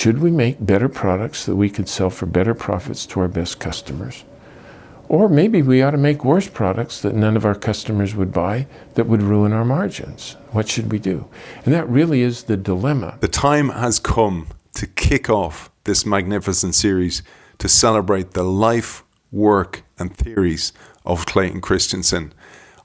Should we make better products that we could sell for better profits to our best customers? Or maybe we ought to make worse products that none of our customers would buy that would ruin our margins. What should we do? And that really is the dilemma. The time has come to kick off this magnificent series to celebrate the life, work, and theories of Clayton Christensen.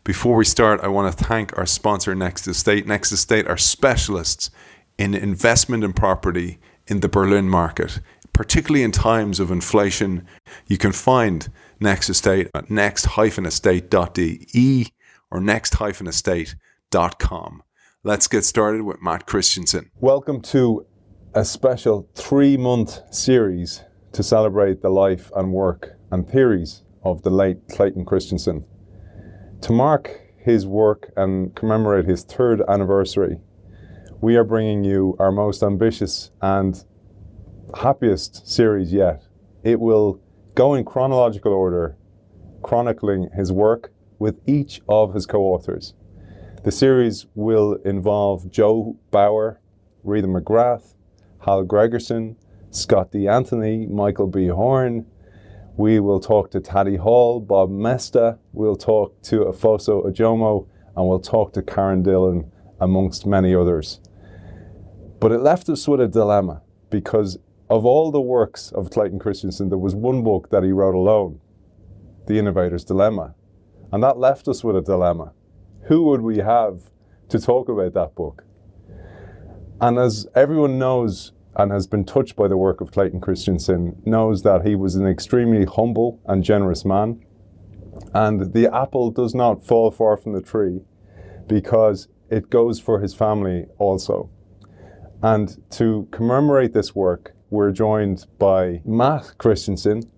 Before we start, I want to thank our sponsor, Next Estate. Next Estate are specialists in investment in property in the Berlin market, particularly in times of inflation. You can find Next Estate at next-estate.de or next-estate.com. Let's get started with Matt Christensen. Welcome to a special 3-month series to celebrate the life and work and theories of the late Clayton Christensen. To mark his work and commemorate his 3rd anniversary, we are bringing you our most ambitious and happiest series yet. It will go in chronological order, chronicling his work with each of his co-authors. The series will involve Joe Bauer, Rita McGrath, Hal Gregerson, Scott D. Anthony, Michael B. Horn. We will talk to Taddy Hall, Bob Mesta. We'll talk to Afoso Ojomo, and we'll talk to Karen Dillon, amongst many others. But it left us with a dilemma, because of all the works of Clayton Christensen, there was one book that he wrote alone, The Innovator's Dilemma. And that left us with a dilemma. Who would we have to talk about that book? And as everyone knows and has been touched by the work of Clayton Christensen, knows that he was an extremely humble and generous man. And the apple does not fall far from the tree, because it goes for his family also. And to commemorate this work, we're joined by Matt Christensen,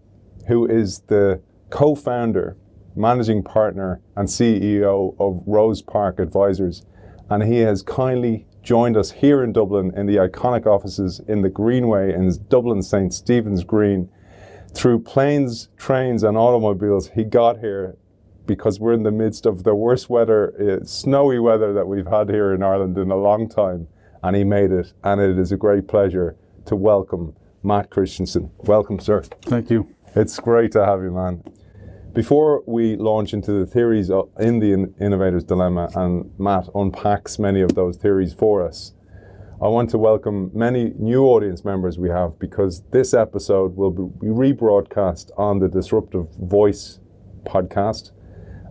who is the co-founder, managing partner, and CEO of Rose Park Advisors. And he has kindly joined us here in Dublin in the iconic offices in the Greenway in Dublin St. Stephen's Green. Through planes, trains, and automobiles, he got here because we're in the midst of the worst weather, snowy weather that we've had here in Ireland in a long time. And he made it. And it is a great pleasure to welcome Matt Christensen. Welcome, sir. Thank you. It's great to have you, man. Before we launch into the theories in the Innovator's Dilemma, and Matt unpacks many of those theories for us, I want to welcome many new audience members we have, because this episode will be rebroadcast on the Disruptive Voice podcast.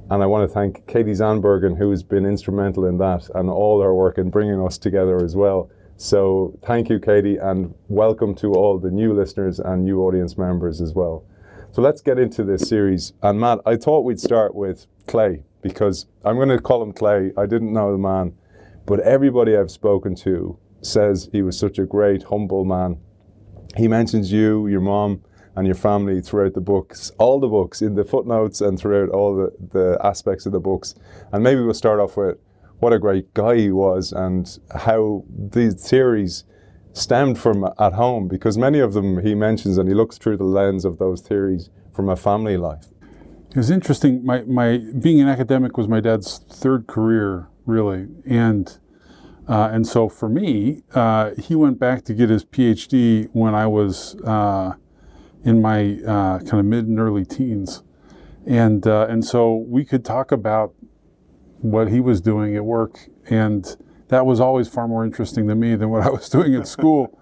And I want to thank Katie Zandbergen, who has been instrumental in that and all her work in bringing us together as well. So thank you, Katie, and welcome to all the new listeners and new audience members as well. So let's get into this series. And Matt, I thought we'd start with Clay, because I'm going to call him Clay. I didn't know the man, but everybody I've spoken to says he was such a great, humble man. He mentions you, your mom, and your family throughout the books, all the books, in the footnotes and throughout all the aspects of the books. And maybe we'll start off with what a great guy he was and how these theories stemmed from at home, because many of them he mentions, and he looks through the lens of those theories from a family life. It was interesting. My being an academic was my dad's 3rd career, really. And so for me, he went back to get his PhD when I was in my kind of mid and early teens. And so we could talk about what he was doing at work, and that was always far more interesting to me than what I was doing at school.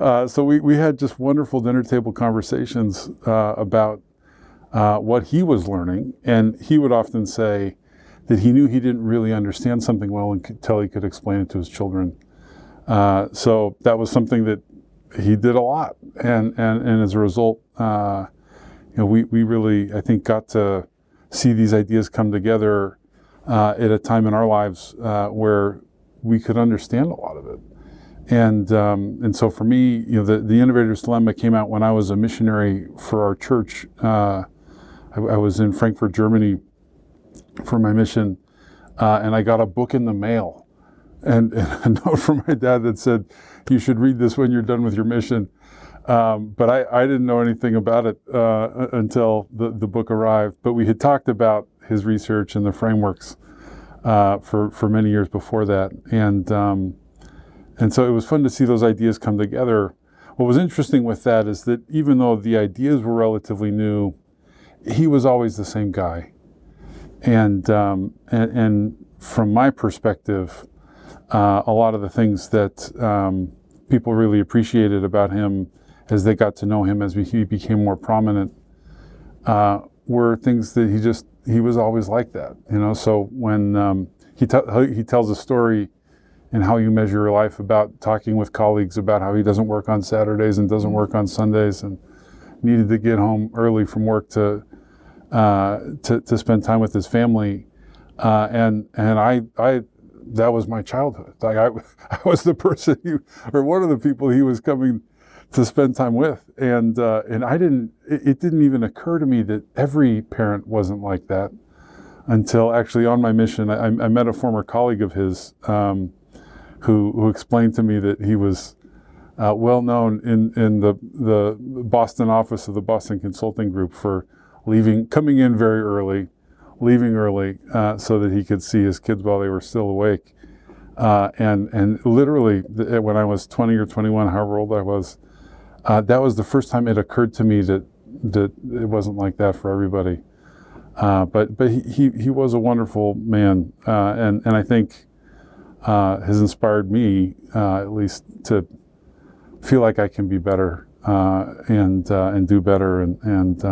So we had just wonderful dinner table conversations about what he was learning, and he would often say that he knew he didn't really understand something well until he could explain it to his children. So that was something that he did a lot, and as a result, we really, I think, got to see these ideas come together at a time in our lives where we could understand a lot of it. And so for me, the Innovator's Dilemma came out when I was a missionary for our church. I was in Frankfurt, Germany for my mission, and I got a book in the mail and a note from my dad that said, "You should read this when you're done with your mission." But I didn't know anything about it until the book arrived. But we had talked about his research and the frameworks for many years before that. And so it was fun to see those ideas come together. what was interesting with that is that even though the ideas were relatively new, he was always the same guy. And from my perspective, a lot of the things that people really appreciated about him as they got to know him, as he became more prominent, were things that he was always like that. So when he tells a story in How You Measure Your Life about talking with colleagues about how he doesn't work on Saturdays and doesn't work on Sundays and needed to get home early from work to spend time with his family, and I that was my childhood. Like I was the person or one of the people he was coming to spend time with, and it didn't even occur to me that every parent wasn't like that until actually on my mission I met a former colleague of his who explained to me that he was well known in the Boston office of the Boston Consulting Group for coming in very early, leaving early, so that he could see his kids while they were still awake. And literally, when I was 20 or 21, however old I was, that was the first time it occurred to me that it wasn't like that for everybody. But he was a wonderful man, and I think has inspired me at least to feel like I can be better and do better, and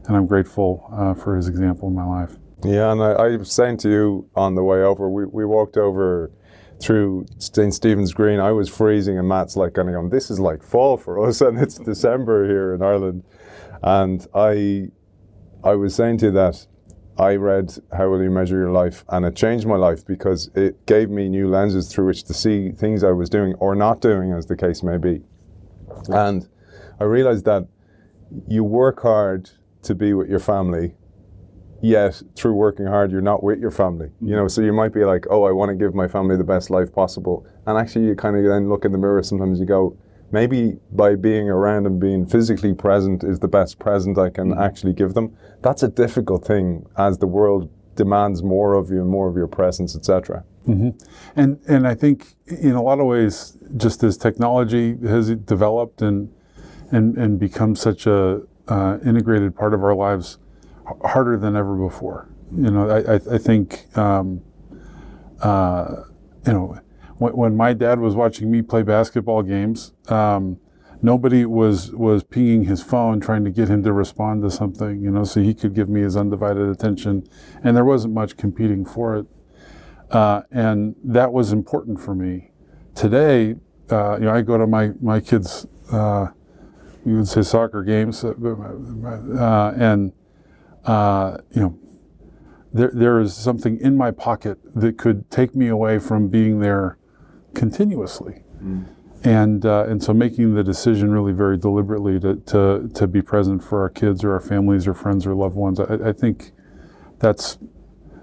I'm grateful for his example in my life. Yeah, and I was saying to you on the way over, we walked over through St. Stephen's Green. I was freezing, and Matt's like kind of going, this is like fall for us, and it's December here in Ireland. And I was saying to you that I read How Will You Measure Your Life, and it changed my life because it gave me new lenses through which to see things I was doing or not doing, as the case may be. And I realized that you work hard to be with your family, yet through working hard you're not with your family. So you might be like, oh, I want to give my family the best life possible, and actually you kind of then look in the mirror sometimes, you go, maybe by being around and being physically present is the best present I can actually give them. That's a difficult thing as the world demands more of you and more of your presence, etc. Mm-hmm. And I think in a lot of ways, just as technology has developed and become such a integrated part of our lives, harder than ever before. I think when my dad was watching me play basketball games, nobody was pinging his phone trying to get him to respond to something, so he could give me his undivided attention, and there wasn't much competing for it. And that was important for me. Today, I go to my kids' you would say soccer games, and there is something in my pocket that could take me away from being there continuously, and so making the decision really very deliberately to be present for our kids or our families or friends or loved ones. I think that's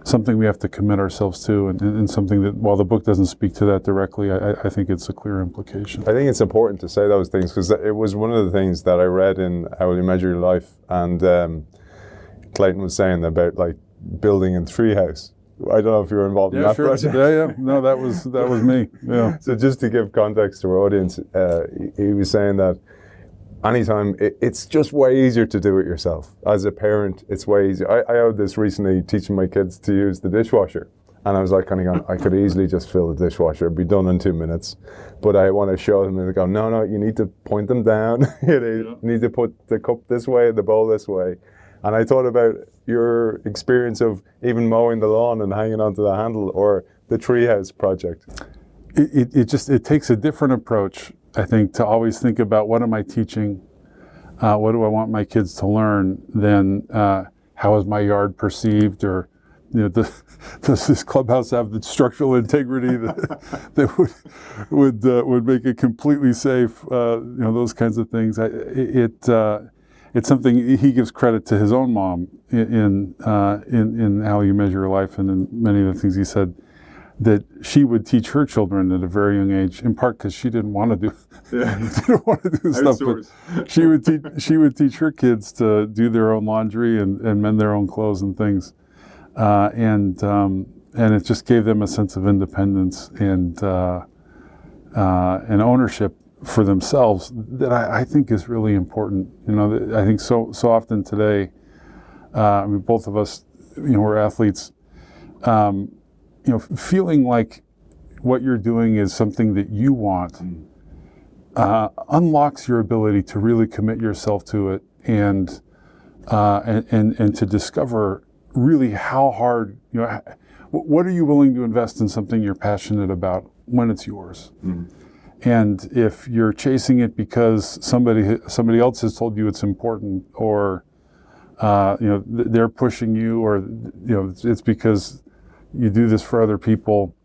something we have to commit ourselves to, and something that, while the book doesn't speak to that directly, I think it's a clear implication. I think it's important to say those things because it was one of the things that I read in How Will You Measure Your Life, and Clayton was saying about like building in treehouse. I don't know if you were involved in that project. Yeah. No, that was me. Yeah. So just to give context to our audience, he was saying that anytime, it's just way easier to do it yourself. As a parent, it's way easier. I had this recently teaching my kids to use the dishwasher. And I was like kind of going, I could easily just fill the dishwasher, it'd be done in 2 minutes. But I want to show them, and they go, no, you need to point them down. You need to put the cup this way, the bowl this way. And I thought about your experience of even mowing the lawn and hanging onto the handle, or the treehouse project. It takes a different approach, I think, to always think about what am I teaching, what do I want my kids to learn, than how is my yard perceived, or does this clubhouse have the structural integrity that would make it completely safe? Those kinds of things. It's something he gives credit to his own mom in How You Measure Your Life, and in many of the things he said, that she would teach her children at a very young age, in part because she didn't want to do stuff. But she would teach her kids to do their own laundry and mend their own clothes and things, and it just gave them a sense of independence and ownership for themselves that I think is really important. I think so often today, I mean, both of us, we're athletes, feeling like what you're doing is something that you want unlocks your ability to really commit yourself to it and to discover really how hard, what are you willing to invest in something you're passionate about when it's yours? And if you're chasing it because somebody else has told you it's important, or they're pushing you, or it's because you do this for other people,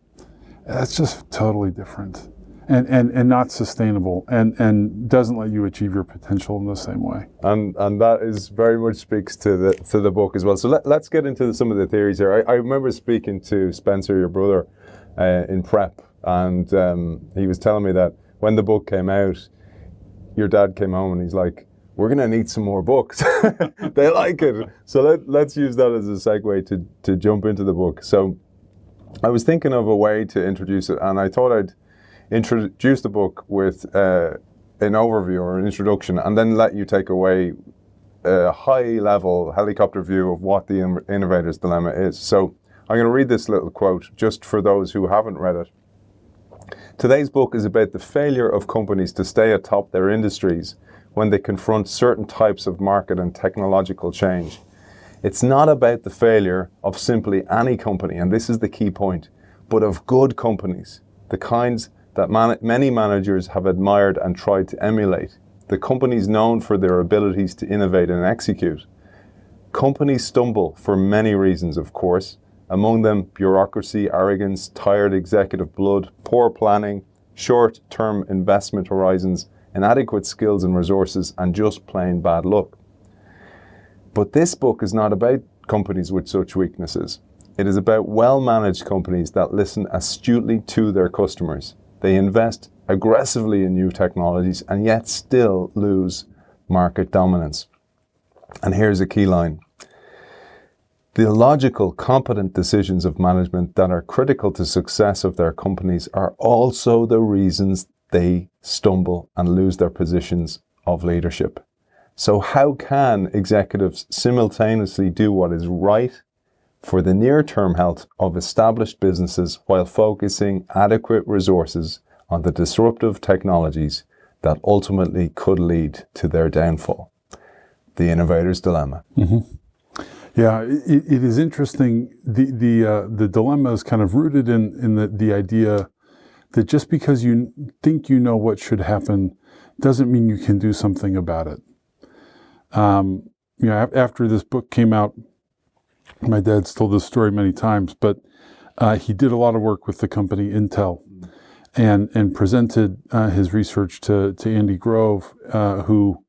that's just totally different and not sustainable, and doesn't let you achieve your potential in the same way. And that is very much speaks to the book as well. So let's get into some of the theories here. I remember speaking to Spencer, your brother, in prep, and he was telling me that when the book came out, your dad came home and he's like, "We're going to need some more books." They like it. So let's use that as a segue to jump into the book. So I was thinking of a way to introduce it, and I thought I'd introduce the book with an overview or an introduction, and then let you take away a high-level helicopter view of what the Innovator's Dilemma is. So I'm going to read this little quote just for those who haven't read it. Today's book is about the failure of companies to stay atop their industries when they confront certain types of market and technological change. It's not about the failure of simply any company, and this is the key point, but of good companies, the kinds that many managers have admired and tried to emulate, the companies known for their abilities to innovate and execute. Companies stumble for many reasons, of course, among them bureaucracy, arrogance, tired executive blood, poor planning, short-term investment horizons, inadequate skills and resources, and just plain bad luck. But this book is not about companies with such weaknesses. It is about well-managed companies that listen astutely to their customers. They invest aggressively in new technologies and yet still lose market dominance. And here's a key line. The logical, competent decisions of management that are critical to success of their companies are also the reasons they stumble and lose their positions of leadership. So how can executives simultaneously do what is right for the near-term health of established businesses while focusing adequate resources on the disruptive technologies that ultimately could lead to their downfall? The Innovator's Dilemma. Mm-hmm. Yeah, it is interesting. The dilemma is kind of rooted in the idea that just because you think you know what should happen doesn't mean you can do something about it. After this book came out, my dad's told this story many times, but he did a lot of work with the company Intel, and presented his research to Andy Grove, who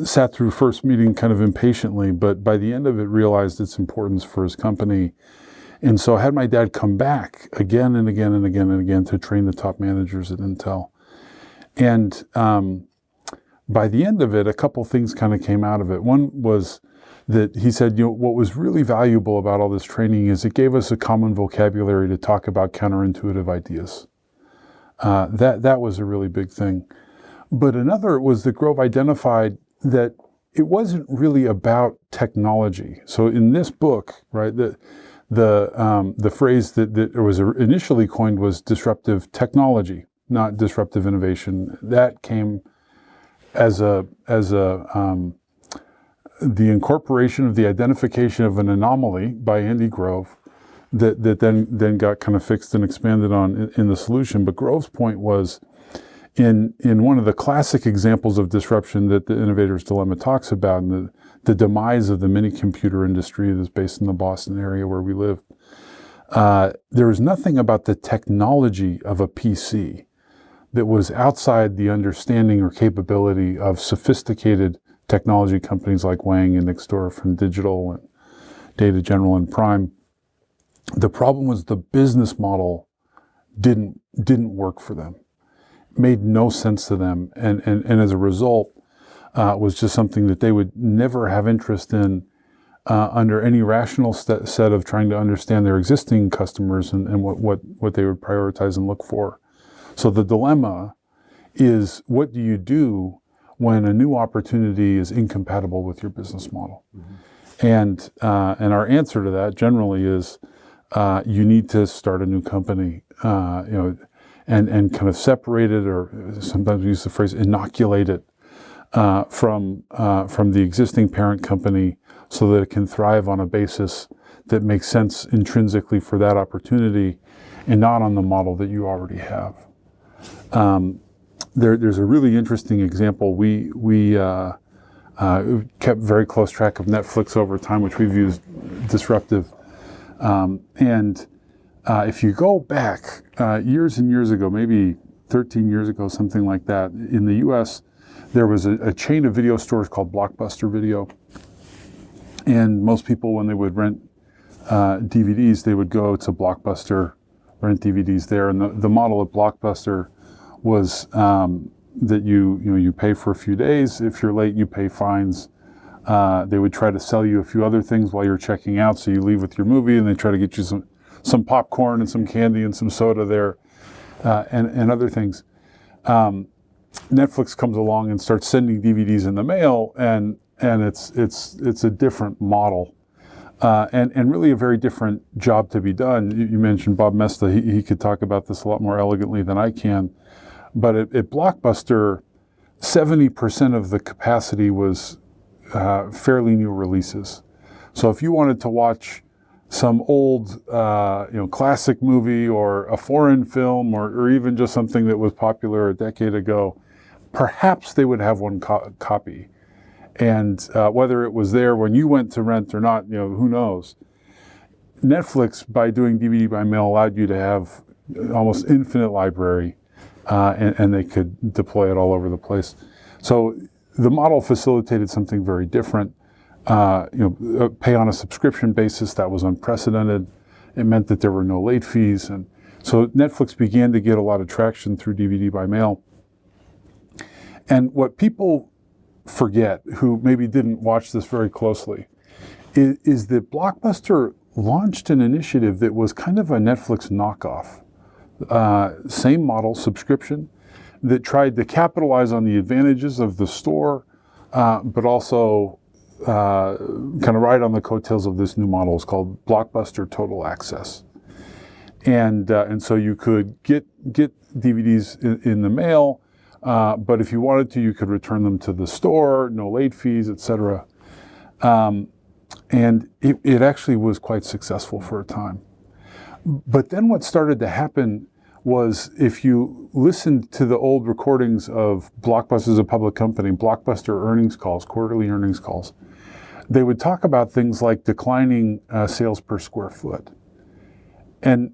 sat through first meeting kind of impatiently, but by the end of it realized its importance for his company. And so I had my dad come back again and again and again and again to train the top managers at Intel. And by the end of it, a couple things kind of came out of it. One was that he said, what was really valuable about all this training is it gave us a common vocabulary to talk about counterintuitive ideas. That was a really big thing. But another was that Grove identified that it wasn't really about technology. So in this book, right, the phrase that was initially coined was disruptive technology, not disruptive innovation. That came as the incorporation of the identification of an anomaly by Andy Grove that then got kind of fixed and expanded on in the solution. But Grove's point was, in one of the classic examples of disruption that the Innovator's Dilemma talks about, and the demise of the mini computer industry that's based in the Boston area where we live, there was nothing about the technology of a PC that was outside the understanding or capability of sophisticated technology companies like Wang and Nixdorf and Digital and Data General and Prime. The problem was the business model didn't work for them. It made no sense to them, and as a result, was just something that they would never have interest in under any rational set of trying to understand their existing customers and what they would prioritize and look for. So the dilemma is, what do you do when a new opportunity is incompatible with your business model? And our answer to that generally is, you need to start a new company, and kind of separate it, or sometimes we use the phrase inoculate it from the existing parent company, so that it can thrive on a basis that makes sense intrinsically for that opportunity, and not on the model that you already have. There's a really interesting example. We kept very close track of Netflix over time, which we've used disruptive. If you go back years and years ago, maybe 13 years ago, something like that, in the US, there was a chain of video stores called Blockbuster Video. And most people, when they would rent DVDs, they would go to Blockbuster, rent DVDs there. And the model at Blockbuster was that you pay for a few days. If you're late, you pay fines. They would try to sell you a few other things while you're checking out, so you leave with your movie, and they try to get you some popcorn and some candy and some soda there, and other things. Netflix comes along and starts sending DVDs in the mail, and it's a different model, and really a very different job to be done. You mentioned Bob Mesta; he could talk about this a lot more elegantly than I can. But at Blockbuster, 70% of the capacity was fairly new releases. So if you wanted to watch some old, classic movie, or a foreign film, or even just something that was popular a decade ago, perhaps they would have one copy. And whether it was there when you went to rent or not, who knows? Netflix, by doing DVD by mail, allowed you to have almost infinite library, and they could deploy it all over the place. So the model facilitated something very different. Pay on a subscription basis, that was unprecedented. It meant that there were no late fees. And so Netflix began to get a lot of traction through DVD by mail. And what people forget, who maybe didn't watch this very closely, is that Blockbuster launched an initiative that was kind of a Netflix knockoff. Same model, subscription, that tried to capitalize on the advantages of the store, but also kind of ride on the coattails of this new model. It's called Blockbuster Total Access. And so you could get DVDs in the mail, but if you wanted to, you could return them to the store, no late fees, etc. And it actually was quite successful for a time. But then what started to happen was, if you listened to the old recordings of Blockbuster as a public company, Blockbuster earnings calls, quarterly earnings calls, they would talk about things like declining sales per square foot. And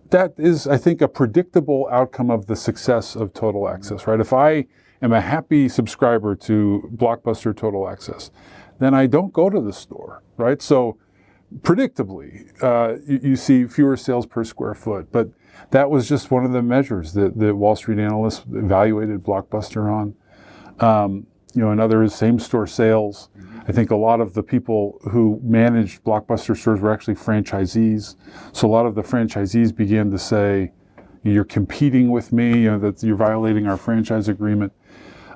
that is, I think, a predictable outcome of the success of Total Access, right? If I am a happy subscriber to Blockbuster Total Access, then I don't go to the store, right? So predictably, you see fewer sales per square foot. But that was just one of the measures that Wall Street analysts evaluated Blockbuster on. Another is same-store sales. I think a lot of the people who managed Blockbuster stores were actually franchisees. So a lot of the franchisees began to say, you're competing with me, that you're violating our franchise agreement.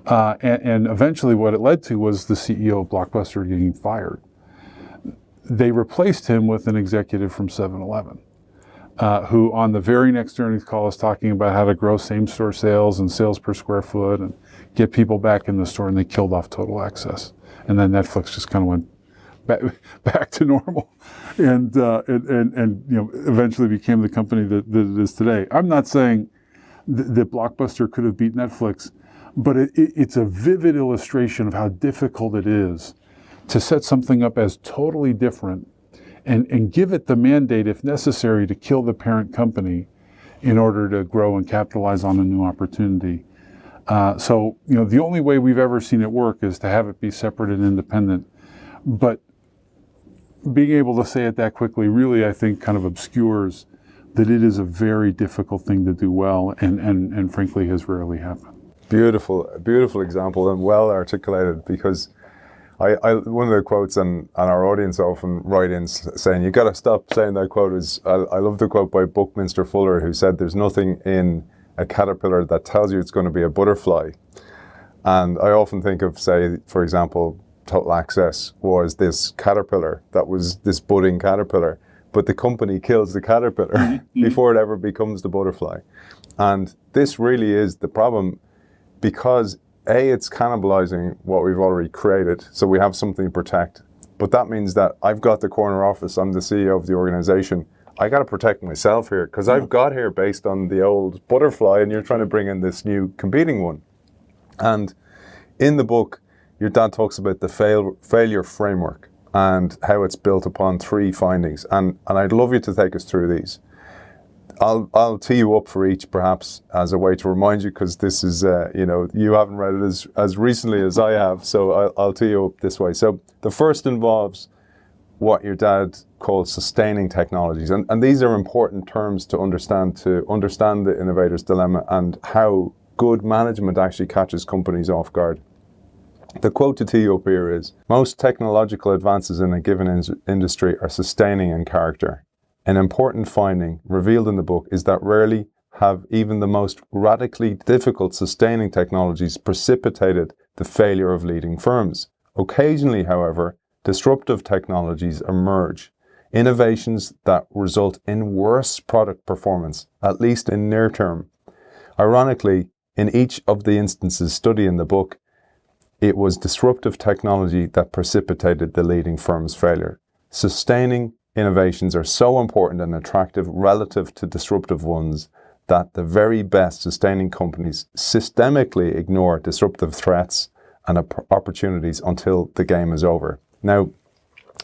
And eventually what it led to was the CEO of Blockbuster getting fired. They replaced him with an executive from 7-Eleven, who on the very next earnings call is talking about how to grow same-store sales and sales per square foot and get people back in the store, and they killed off Total Access. And then Netflix just kind of went back to normal, and eventually became the company that it is today. I'm not saying that Blockbuster could have beat Netflix, but it's a vivid illustration of how difficult it is to set something up as totally different and give it the mandate, if necessary, to kill the parent company in order to grow and capitalize on a new opportunity. So the only way we've ever seen it work is to have it be separate and independent. But being able to say it that quickly really, I think, kind of obscures that it is a very difficult thing to do well, and frankly has rarely happened. Beautiful example, and well articulated, because I one of the quotes, and our audience often write in saying, you got to stop saying that quote, is I love the quote by Buckminster Fuller, who said, there's nothing in a caterpillar that tells you it's going to be a butterfly. And I often think of, say, for example, Total Access was this caterpillar that was this budding caterpillar, but the company kills the caterpillar before it ever becomes the butterfly. And this really is the problem, because A, it's cannibalizing what we've already created, so we have something to protect. But that means that I've got the corner office, I'm the CEO of the organization, I got to protect myself here, because I've got here based on the old butterfly, and you're trying to bring in this new competing one. And in the book, your dad talks about the failure framework and how it's built upon 3 findings. And I'd love you to take us through these. I'll tee you up for each, perhaps, as a way to remind you, because this is, you haven't read it as recently as I have, so I'll tee you up this way. So the first involves what your dad calls sustaining technologies. And these are important terms to understand the innovator's dilemma and how good management actually catches companies off guard. The quote to tee you up here is, most technological advances in a given industry are sustaining in character. An important finding revealed in the book is that rarely have even the most radically difficult sustaining technologies precipitated the failure of leading firms. Occasionally, however, disruptive technologies emerge, innovations that result in worse product performance, at least in near term. Ironically, in each of the instances studied in the book, it was disruptive technology that precipitated the leading firm's failure. Sustaining innovations are so important and attractive relative to disruptive ones that the very best sustaining companies systemically ignore disruptive threats and opportunities until the game is over. Now,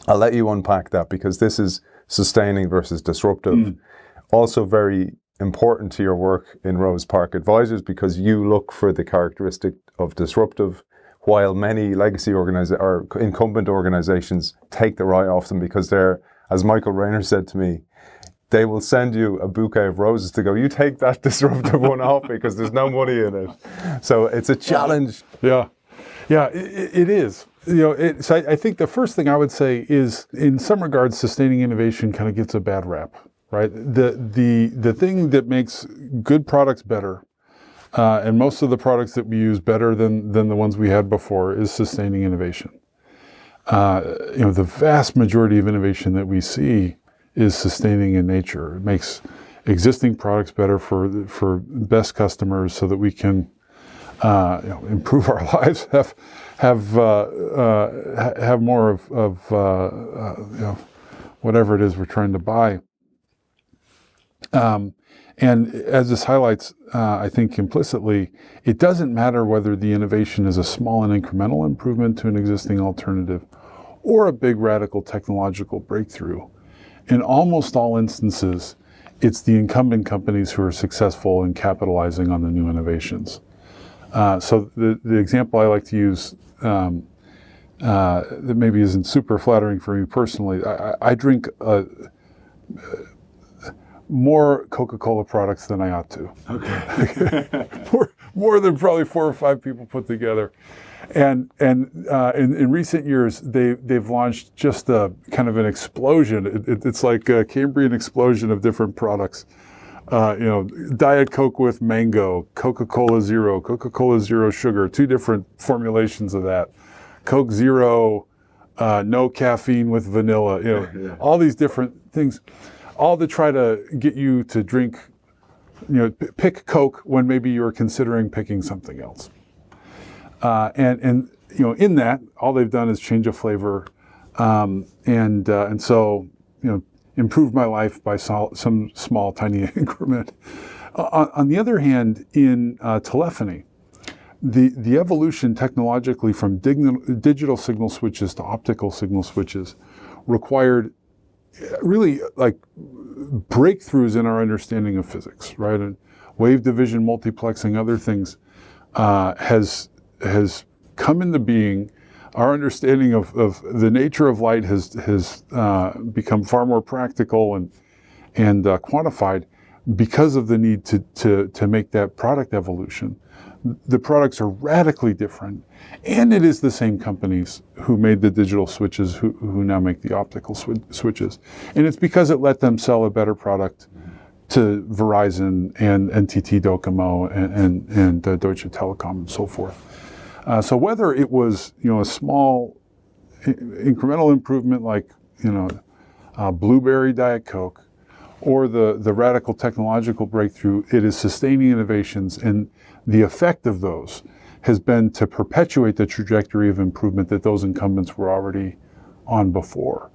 I'll let you unpack that, because this is sustaining versus disruptive. Also very important to your work in Rose Park Advisors, because you look for the characteristic of disruptive, while many legacy or incumbent organizations take their eye off them, because they're, as Michael Rayner said to me, they will send you a bouquet of roses to go, you take that disruptive one off because there's no money in it. So it's a challenge. Yeah, it is. So I think the first thing I would say is, in some regards, sustaining innovation kind of gets a bad rap, right? The thing that makes good products better, and most of the products that we use better than the ones we had before, is sustaining innovation. The vast majority of innovation that we see is sustaining in nature. It makes existing products better for best customers, so that we can improve our lives, have more of whatever it is we're trying to buy. And as this highlights, I think implicitly, it doesn't matter whether the innovation is a small and incremental improvement to an existing alternative or a big radical technological breakthrough. In almost all instances, it's the incumbent companies who are successful in capitalizing on the new innovations. So the example I like to use that maybe isn't super flattering for me personally, I drink more Coca-Cola products than I ought to. Okay. more than probably 4 or 5 people put together. And in recent years, they've launched just a kind of an explosion. It's like a Cambrian explosion of different products. Diet Coke with mango, Coca-Cola Zero sugar, 2 different formulations of that. Coke Zero, no caffeine with vanilla, all these different things, all to try to get you to drink, pick Coke when maybe you're considering picking something else. And in that, all they've done is change a flavor, and so improve my life by some small, tiny increment. On the other hand, in telephony, the evolution technologically from digital signal switches to optical signal switches required really like breakthroughs in our understanding of physics, right? And wave division, multiplexing, other things has come into being. Our understanding of the nature of light has become far more practical and quantified because of the need to make that product evolution. The products are radically different, and it is the same companies who made the digital switches who now make the optical switches. And it's because it let them sell a better product to Verizon and NTT Docomo and Deutsche Telekom and so forth. So whether it was a small incremental improvement like Blueberry Diet Coke, or the radical technological breakthrough, it is sustaining innovations, and the effect of those has been to perpetuate the trajectory of improvement that those incumbents were already on before.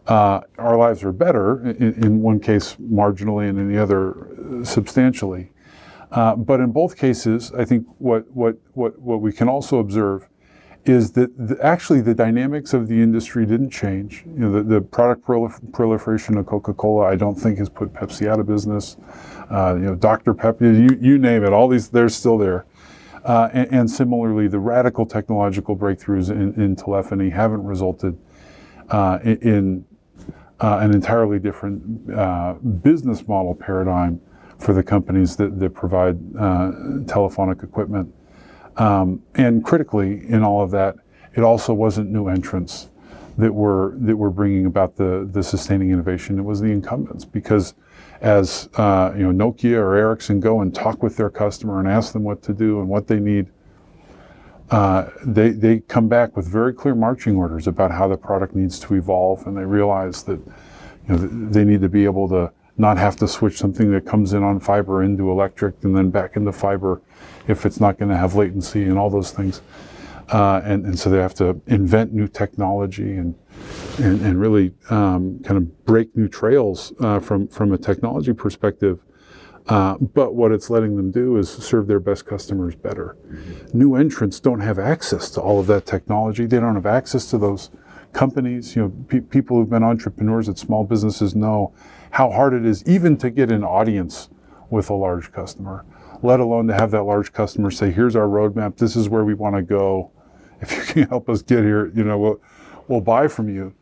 Our lives are better, in one case marginally and in the other substantially. But in both cases, I think what we can also observe is that actually the dynamics of the industry didn't change. The product proliferation of Coca-Cola, I don't think, has put Pepsi out of business. Dr. Pepper, you name it, all these, they're still there. And similarly, the radical technological breakthroughs in telephony haven't resulted in an entirely different business model paradigm for the companies that provide telephonic equipment. And critically, in all of that, it also wasn't new entrants that were bringing about the sustaining innovation. It was the incumbents, because as Nokia or Ericsson go and talk with their customer and ask them what to do and what they need, they come back with very clear marching orders about how the product needs to evolve, and they realize that they need to be able to not have to switch something that comes in on fiber into electric and then back into fiber if it's not going to have latency and all those things. And so they have to invent new technology and really kind of break new trails from a technology perspective. But what it's letting them do is serve their best customers better. Mm-hmm. New entrants don't have access to all of that technology. They don't have access to those companies. People who've been entrepreneurs at small businesses know how hard it is even to get an audience with a large customer, let alone to have that large customer say, here's our roadmap, this is where we want to go. If you can help us get here, we'll buy from you.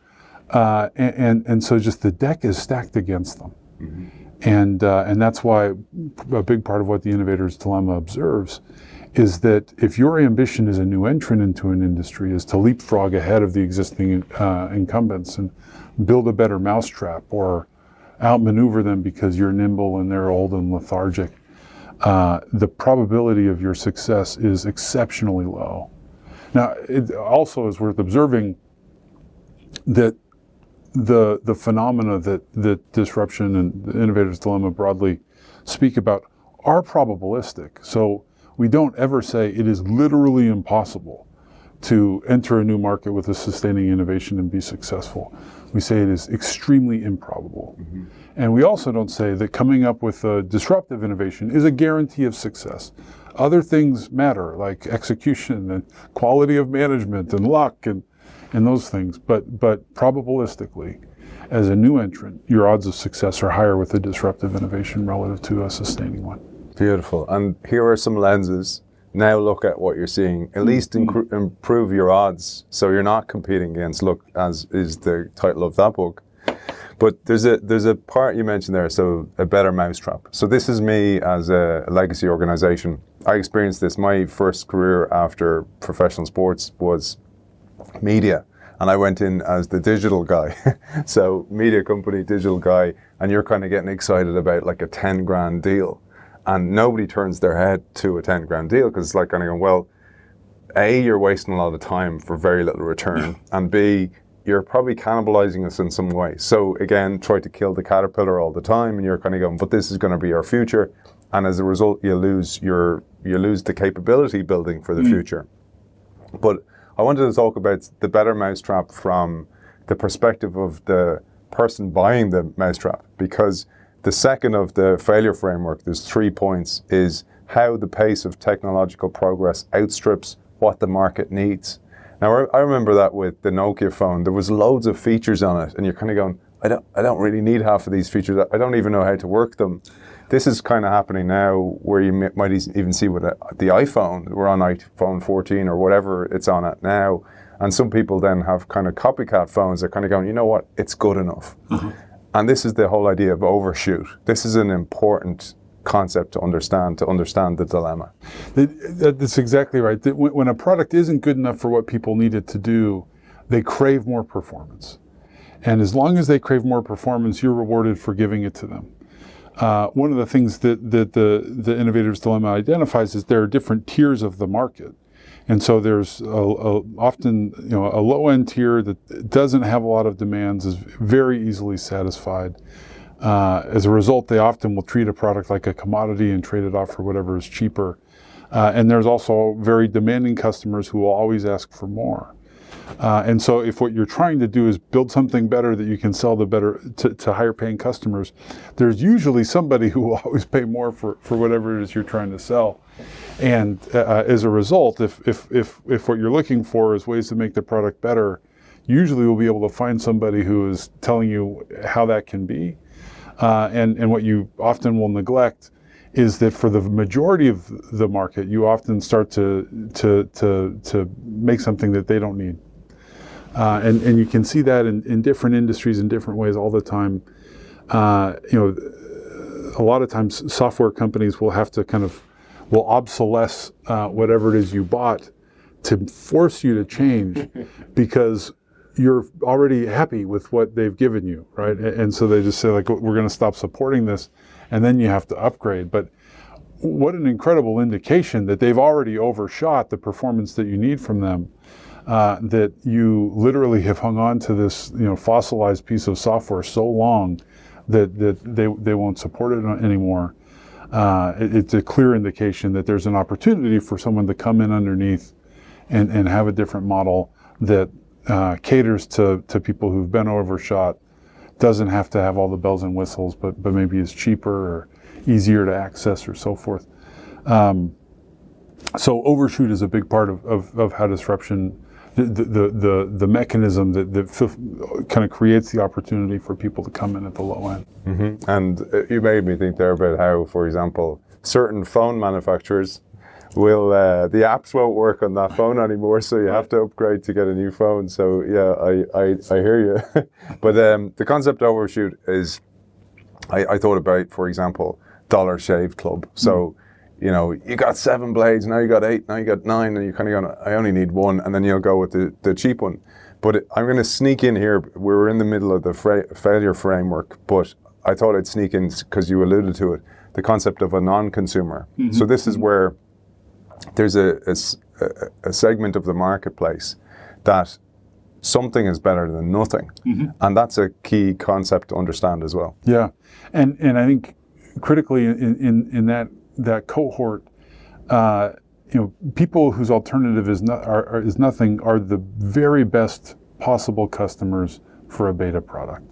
And so just the deck is stacked against them. Mm-hmm. And that's why a big part of what the innovator's dilemma observes is that if your ambition as a new entrant into an industry is to leapfrog ahead of the existing incumbents and build a better mousetrap or outmaneuver them because you're nimble and they're old and lethargic, the probability of your success is exceptionally low. Now, it also is worth observing that the phenomena that disruption and the innovator's dilemma broadly speak about are probabilistic. So we don't ever say it is literally impossible to enter a new market with a sustaining innovation and be successful. We say it is extremely improbable. Mm-hmm. And we also don't say that coming up with a disruptive innovation is a guarantee of success. Other things matter, like execution and quality of management and luck and those things. But probabilistically, as a new entrant, your odds of success are higher with a disruptive innovation relative to a sustaining one. Beautiful. And here are some lenses. Now look at what you're seeing. At least improve your odds so you're not competing against luck, as is the title of that book. But there's a part you mentioned there, so a better mousetrap. So this is me as a legacy organization. I experienced this. My first career after professional sports was media. And I went in as the digital guy. So media company, digital guy, and you're kind of getting excited about like a 10 grand deal. And nobody turns their head to a 10 grand deal because it's like kind of going, well, A, you're wasting a lot of time for very little return. And B, you're probably cannibalizing us in some way. So again, try to kill the caterpillar all the time. And you're kind of going, but this is going to be our future. And as a result, you lose the capability building for the future. But I wanted to talk about the better mousetrap from the perspective of the person buying the mousetrap, because the second of the failure framework, there's 3 points, is how the pace of technological progress outstrips what the market needs. Now, I remember that with the Nokia phone. There was loads of features on it, and you're kind of going, I don't really need half of these features. I don't even know how to work them. This is kind of happening now where you might even see with the iPhone. We're on iPhone 14 or whatever it's on it now. And some people then have kind of copycat phones. They're kind of going, you know what, it's good enough. Mm-hmm. And this is the whole idea of overshoot. This is an important concept to understand the dilemma. That's exactly right. When a product isn't good enough for what people need it to do, they crave more performance. And as long as they crave more performance, you're rewarded for giving it to them. one of the things that the innovator's dilemma identifies is there are different tiers of the market. And so there's often a low-end tier that doesn't have a lot of demands, is very easily satisfied. As a result, they often will treat a product like a commodity and trade it off for whatever is cheaper. And there's also very demanding customers who will always ask for more. And so if what you're trying to do is build something better that you can sell to higher paying customers, there's usually somebody who will always pay more for whatever it is you're trying to sell. And as a result, if what you're looking for is ways to make the product better, usually we'll be able to find somebody who is telling you how that can be. And what you often will neglect is that for the majority of the market, you often start to make something that they don't need. And you can see that in different industries in different ways all the time. A lot of times software companies will have to will obsolesce whatever it is you bought to force you to change because you're already happy with what they've given you, right? And so they just say, like, we're going to stop supporting this, and then you have to upgrade. But what an incredible indication that they've already overshot the performance that you need from them, that you literally have hung on to this fossilized piece of software so long that they won't support it anymore. It's a clear indication that there's an opportunity for someone to come in underneath and have a different model that caters to people who've been overshot, doesn't have to have all the bells and whistles, but maybe is cheaper or easier to access or so forth. So overshoot is a big part of how disruption, the mechanism that kind of creates the opportunity for people to come in at the low end. Mm-hmm. And you made me think there about how, for example, certain phone manufacturers will, the apps won't work on that phone anymore, so you have to upgrade to get a new phone. So yeah, I hear you. But the concept of overshoot is, I thought about, for example, Dollar Shave Club. So, you got 7 blades, now you got 8, now you got 9, and you're kind of going, I only need 1, and then you'll go with the cheap one. But I'm going to sneak in here. We were in the middle of the failure framework, but I thought I'd sneak in because you alluded to it, the concept of a non-consumer. Mm-hmm. So this is where there's a segment of the marketplace that something is better than nothing. Mm-hmm. And that's a key concept to understand as well. Yeah, and I think critically in that cohort, people whose alternative is nothing are the very best possible customers for a beta product.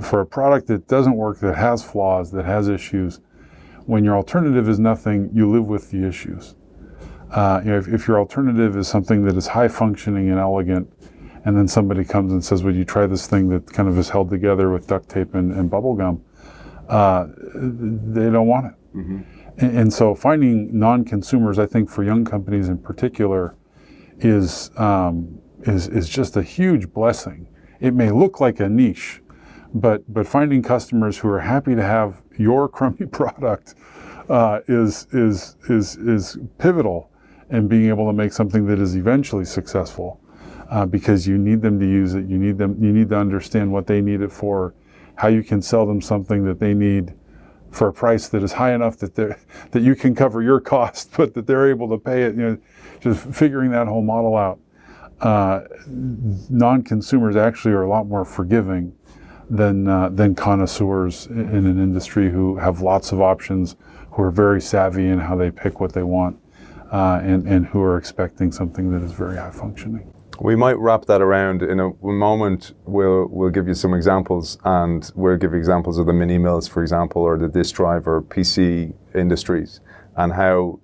For a product that doesn't work, that has flaws, that has issues, when your alternative is nothing, you live with the issues. If your alternative is something that is high functioning and elegant, and then somebody comes and says, would you try this thing that kind of is held together with duct tape and bubble gum? They don't want it. Mm-hmm. And so finding non-consumers, I think for young companies in particular, is just a huge blessing. It may look like a niche, but finding customers who are happy to have your crummy product is pivotal in being able to make something that is eventually successful, because you need them to use it. You need to understand what they need it for, how you can sell them something that they need for a price that is high enough that you can cover your cost, but that they're able to pay it. Just figuring that whole model out. Non-consumers actually are a lot more forgiving than connoisseurs in an industry who have lots of options, who are very savvy in how they pick what they want, and who are expecting something that is very high functioning. We might wrap that around in a moment. We'll give you some examples, and we'll give examples of the mini mills, for example, or the disk drive or PC industries, and how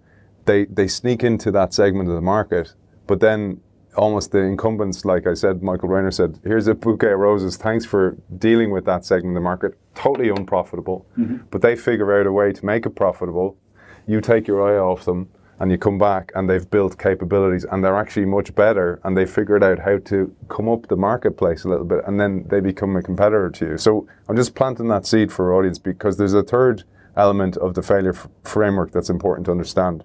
they sneak into that segment of the market, but then almost the incumbents, like I said, Michael Rayner said, here's a bouquet of roses, thanks for dealing with that segment of the market, totally unprofitable, mm-hmm. but they figure out a way to make it profitable. You take your eye off them, and you come back and they've built capabilities and they're actually much better, and they figured out how to come up the marketplace a little bit, and then they become a competitor to you. So I'm just planting that seed for our audience, because there's a third element of the failure framework that's important to understand.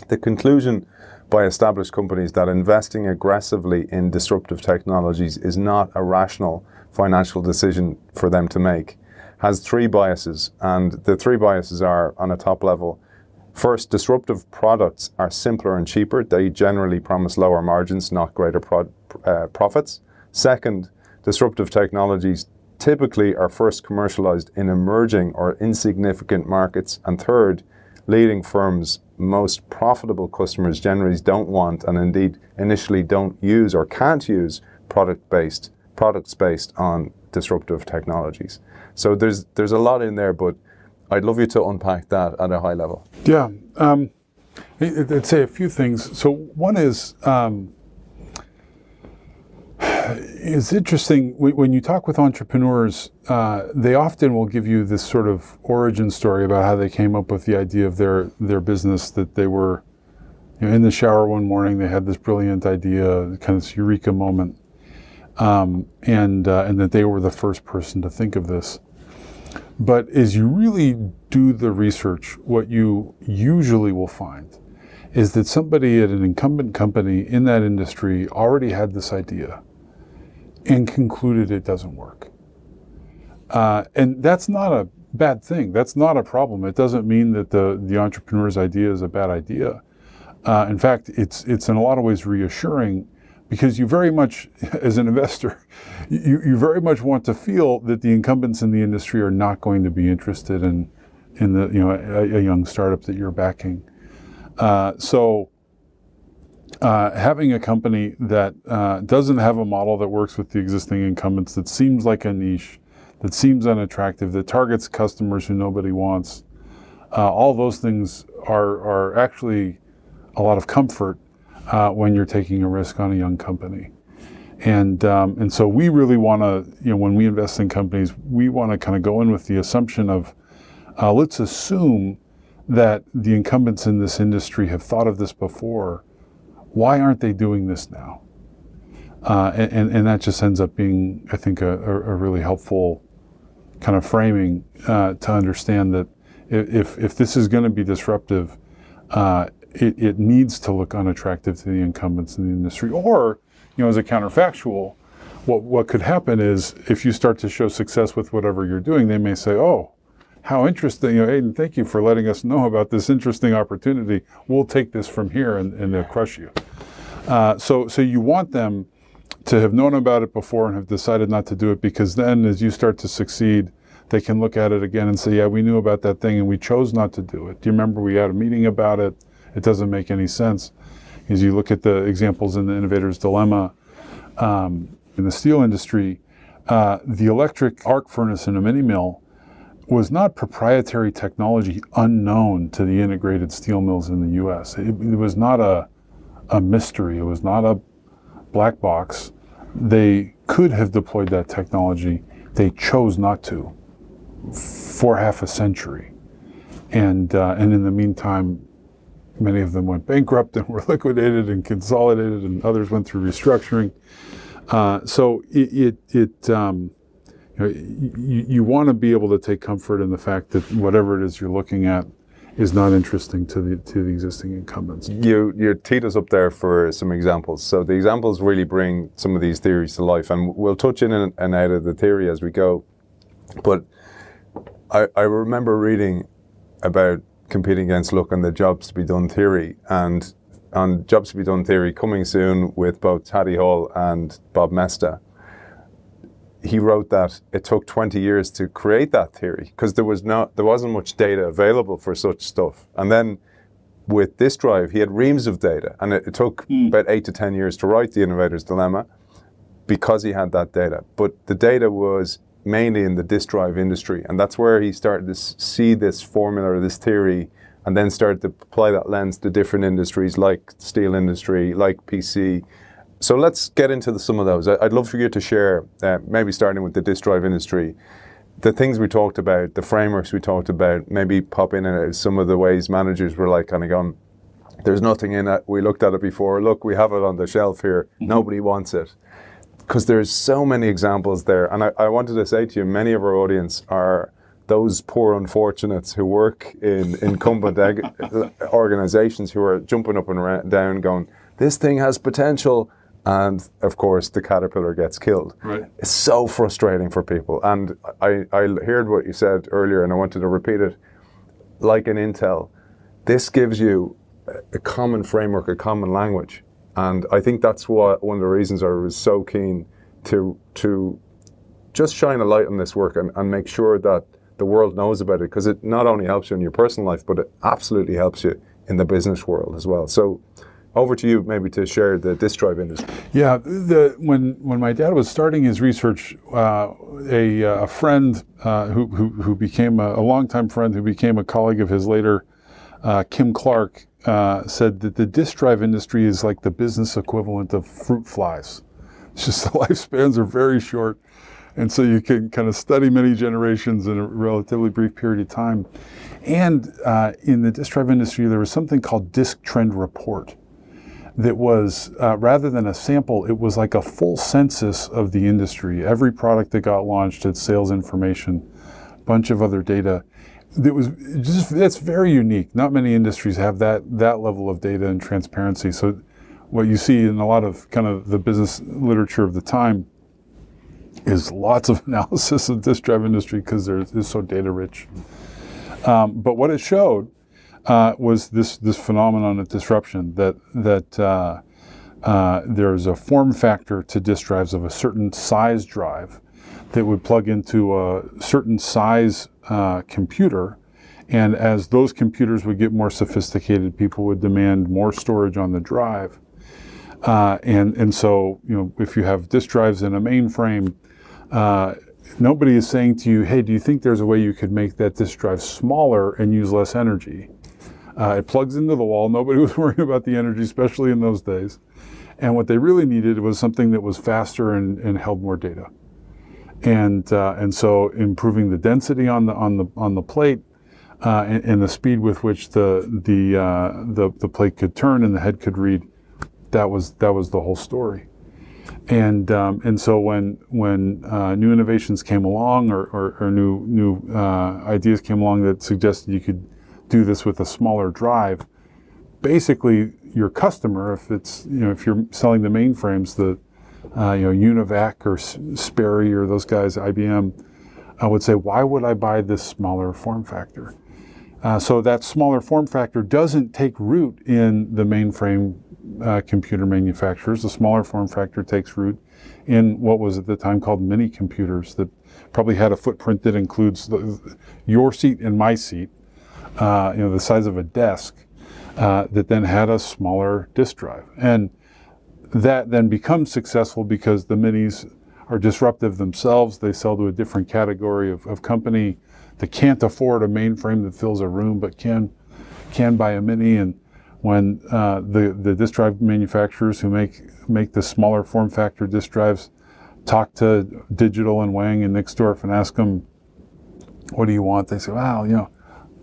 The conclusion by established companies that investing aggressively in disruptive technologies is not a rational financial decision for them to make has three biases, and the three biases are, on a top level, first, disruptive products are simpler and cheaper. They generally promise lower margins, not greater profits. Second, disruptive technologies typically are first commercialized in emerging or insignificant markets. And third, leading firms' most profitable customers generally don't want, and indeed initially don't use or can't use, products based on disruptive technologies. So there's a lot in there, but I'd love you to unpack that at a high level. Yeah, I'd say a few things. So one is, it's interesting, when you talk with entrepreneurs, they often will give you this sort of origin story about how they came up with the idea of their business, that they were in the shower one morning, they had this brilliant idea, kind of this eureka moment, and that they were the first person to think of this. But as you really do the research, what you usually will find is that somebody at an incumbent company in that industry already had this idea and concluded it doesn't work. And that's not a bad thing. That's not a problem. It doesn't mean that the entrepreneur's idea is a bad idea. In fact, it's in a lot of ways reassuring, because you very much, as an investor, you very much want to feel that the incumbents in the industry are not going to be interested in a young startup that you're backing. So having a company that doesn't have a model that works with the existing incumbents, that seems like a niche, that seems unattractive, that targets customers who nobody wants, all those things are actually a lot of comfort when you're taking a risk on a young company. And so we really want to, when we invest in companies, we want to kind of go in with the assumption of, let's assume that the incumbents in this industry have thought of this before. Why aren't they doing this now? And that just ends up being, I think, a really helpful kind of framing to understand that if this is going to be disruptive, it needs to look unattractive to the incumbents in the industry. Or, as a counterfactual, what could happen is, if you start to show success with whatever you're doing, they may say, oh, how interesting, Aidan, thank you for letting us know about this interesting opportunity. We'll take this from here, and they'll crush you. So you want them to have known about it before and have decided not to do it, because then as you start to succeed, they can look at it again and say, yeah, we knew about that thing and we chose not to do it. Do you remember we had a meeting about it? It doesn't make any sense. As you look at the examples in the Innovator's Dilemma, in the steel industry, the electric arc furnace in a mini mill was not proprietary technology unknown to the integrated steel mills in the U.S. It was not a mystery. It was not a black box. They could have deployed that technology. They chose not to for half a century. And in the meantime, many of them went bankrupt and were liquidated and consolidated, and others went through restructuring. So you want to be able to take comfort in the fact that whatever it is you're looking at is not interesting to the existing incumbents. You teed us up there for some examples. So the examples really bring some of these theories to life, and we'll touch in and out of the theory as we go. But I remember reading about competing against luck and the jobs to be done theory, and on Jobs to be Done theory coming soon with both Taddy Hall and Bob Mesta. He wrote that it took 20 years to create that theory because there wasn't much data available for such stuff. And then with this drive, he had reams of data, and it took about 8 to 10 years to write the Innovator's Dilemma because he had that data. But the data was mainly in the disk drive industry, and that's where he started to see this formula or this theory, and then started to apply that lens to different industries like steel industry, like PC. So let's get into some of those. I'd love for you to share, maybe starting with the disk drive industry, the things we talked about, the frameworks we talked about, maybe pop in and out some of the ways managers were like kind of gone, there's nothing in it, we looked at it before, look, we have it on the shelf here, nobody wants it. Because there's so many examples there. And I wanted to say to you, many of our audience are those poor unfortunates who work in incumbent organizations who are jumping up and down going, this thing has potential, and of course the caterpillar gets killed. Right. It's so frustrating for people. And I heard what you said earlier, and I wanted to repeat it. Like in Intel, this gives you a common framework, a common language. And I think that's one of the reasons I was so keen to just shine a light on this work and make sure that the world knows about it, because it not only helps you in your personal life, but it absolutely helps you in the business world as well. So over to you maybe to share the disk drive industry. Yeah, when my dad was starting his research, a friend who became a longtime friend, who became a colleague of his later, Kim Clark, said that the disk drive industry is like the business equivalent of fruit flies. It's just the lifespans are very short, and so you can kind of study many generations in a relatively brief period of time. And in the disk drive industry, there was something called Disk Trend Report that was, rather than a sample, it was like a full census of the industry. Every product that got launched had sales information, a bunch of other data. That's very unique. Not many industries have that level of data and transparency. So what you see in a lot of kind of the business literature of the time is lots of analysis of disk drive industry because it's so data rich. But what it showed was this phenomenon of disruption, that there's a form factor to disk drives of a certain size drive that would plug into a certain size computer, and as those computers would get more sophisticated, people would demand more storage on the drive, and so if you have disk drives in a mainframe, nobody is saying to you, hey, do you think there's a way you could make that disk drive smaller and use less energy? It plugs into the wall. Nobody was worrying about the energy, especially in those days. And what they really needed was something that was faster and held more data. And so improving the density on the plate and the speed with which the plate could turn and the head could read, that was the whole story. And so when new innovations came along or new ideas came along that suggested you could do this with a smaller drive, basically your customer, if you're selling the mainframes, the Univac or Sperry or those guys, IBM, would say, why would I buy this smaller form factor? So that smaller form factor doesn't take root in the mainframe computer manufacturers. The smaller form factor takes root in what was at the time called mini computers that probably had a footprint that includes your seat and my seat, the size of a desk, that then had a smaller disk drive. And that then becomes successful because the minis are disruptive themselves. They sell to a different category of company that can't afford a mainframe that fills a room but can buy a mini. And when the disk drive manufacturers who make the smaller form factor disk drives talk to Digital and Wang and Nixdorf and ask them, what do you want? They say, wow,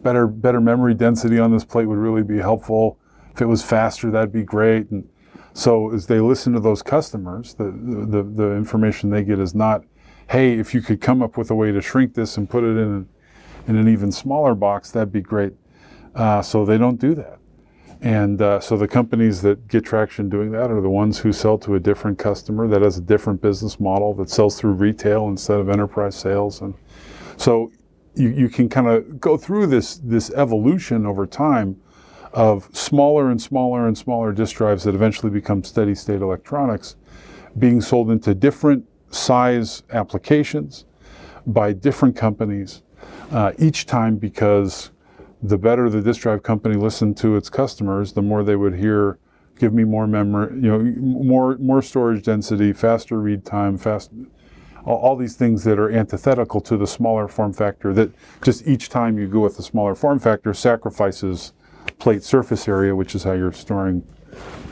better memory density on this plate would really be helpful. If it was faster, that'd be great. And so as they listen to those customers, the information they get is not, hey, if you could come up with a way to shrink this and put it in an even smaller box, that'd be great. So they don't do that. And so the companies that get traction doing that are the ones who sell to a different customer that has a different business model, that sells through retail instead of enterprise sales. And so you can kind of go through this evolution over time of smaller and smaller and smaller disk drives that eventually become steady state electronics being sold into different size applications by different companies each time, because the better the disk drive company listened to its customers, the more they would hear, give me more memory, more storage density, faster read time, all these things that are antithetical to the smaller form factor, that just each time you go with the smaller form factor sacrifices plate surface area, which is how you're storing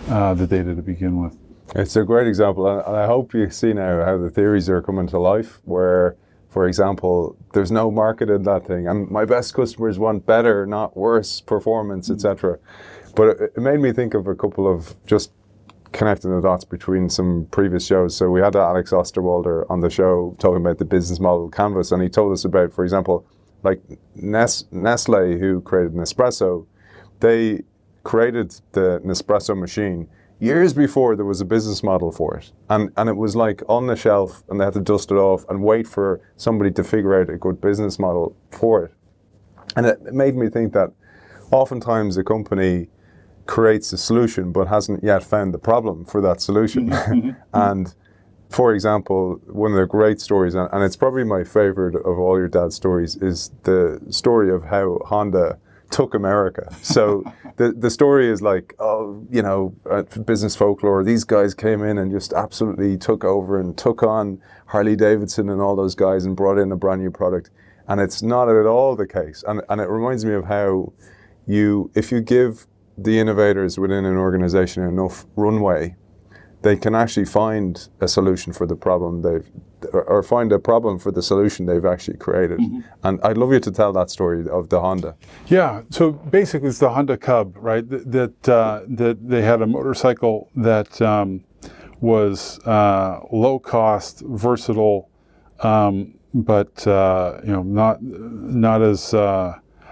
the data to begin with. It's a great example, and I hope you see now how the theories are coming to life, where, for example, there's no market in that thing, and my best customers want better, not worse performance, etc. But it made me think of a couple of, just connecting the dots between some previous shows. So we had Alex Osterwalder on the show talking about the business model canvas, and he told us about, for example, like Nestle, who created Nespresso. They created the Nespresso machine years before there was a business model for it. And it was like on the shelf, and they had to dust it off and wait for somebody to figure out a good business model for it. And it made me think that oftentimes a company creates a solution but hasn't yet found the problem for that solution. And for example, one of the great stories, and it's probably my favorite of all your dad's stories, is the story of how Honda took America. So the story is like, business folklore. These guys came in and just absolutely took over and took on Harley Davidson and all those guys and brought in a brand new product. And it's not at all the case. And it reminds me of how if you give the innovators within an organization enough runway, they can actually find a solution for the problem or find a problem for the solution they've actually created. And I'd love you to tell that story of the Honda. Yeah, so basically it's the Honda Cub, right? That they had a motorcycle that was low cost, versatile, but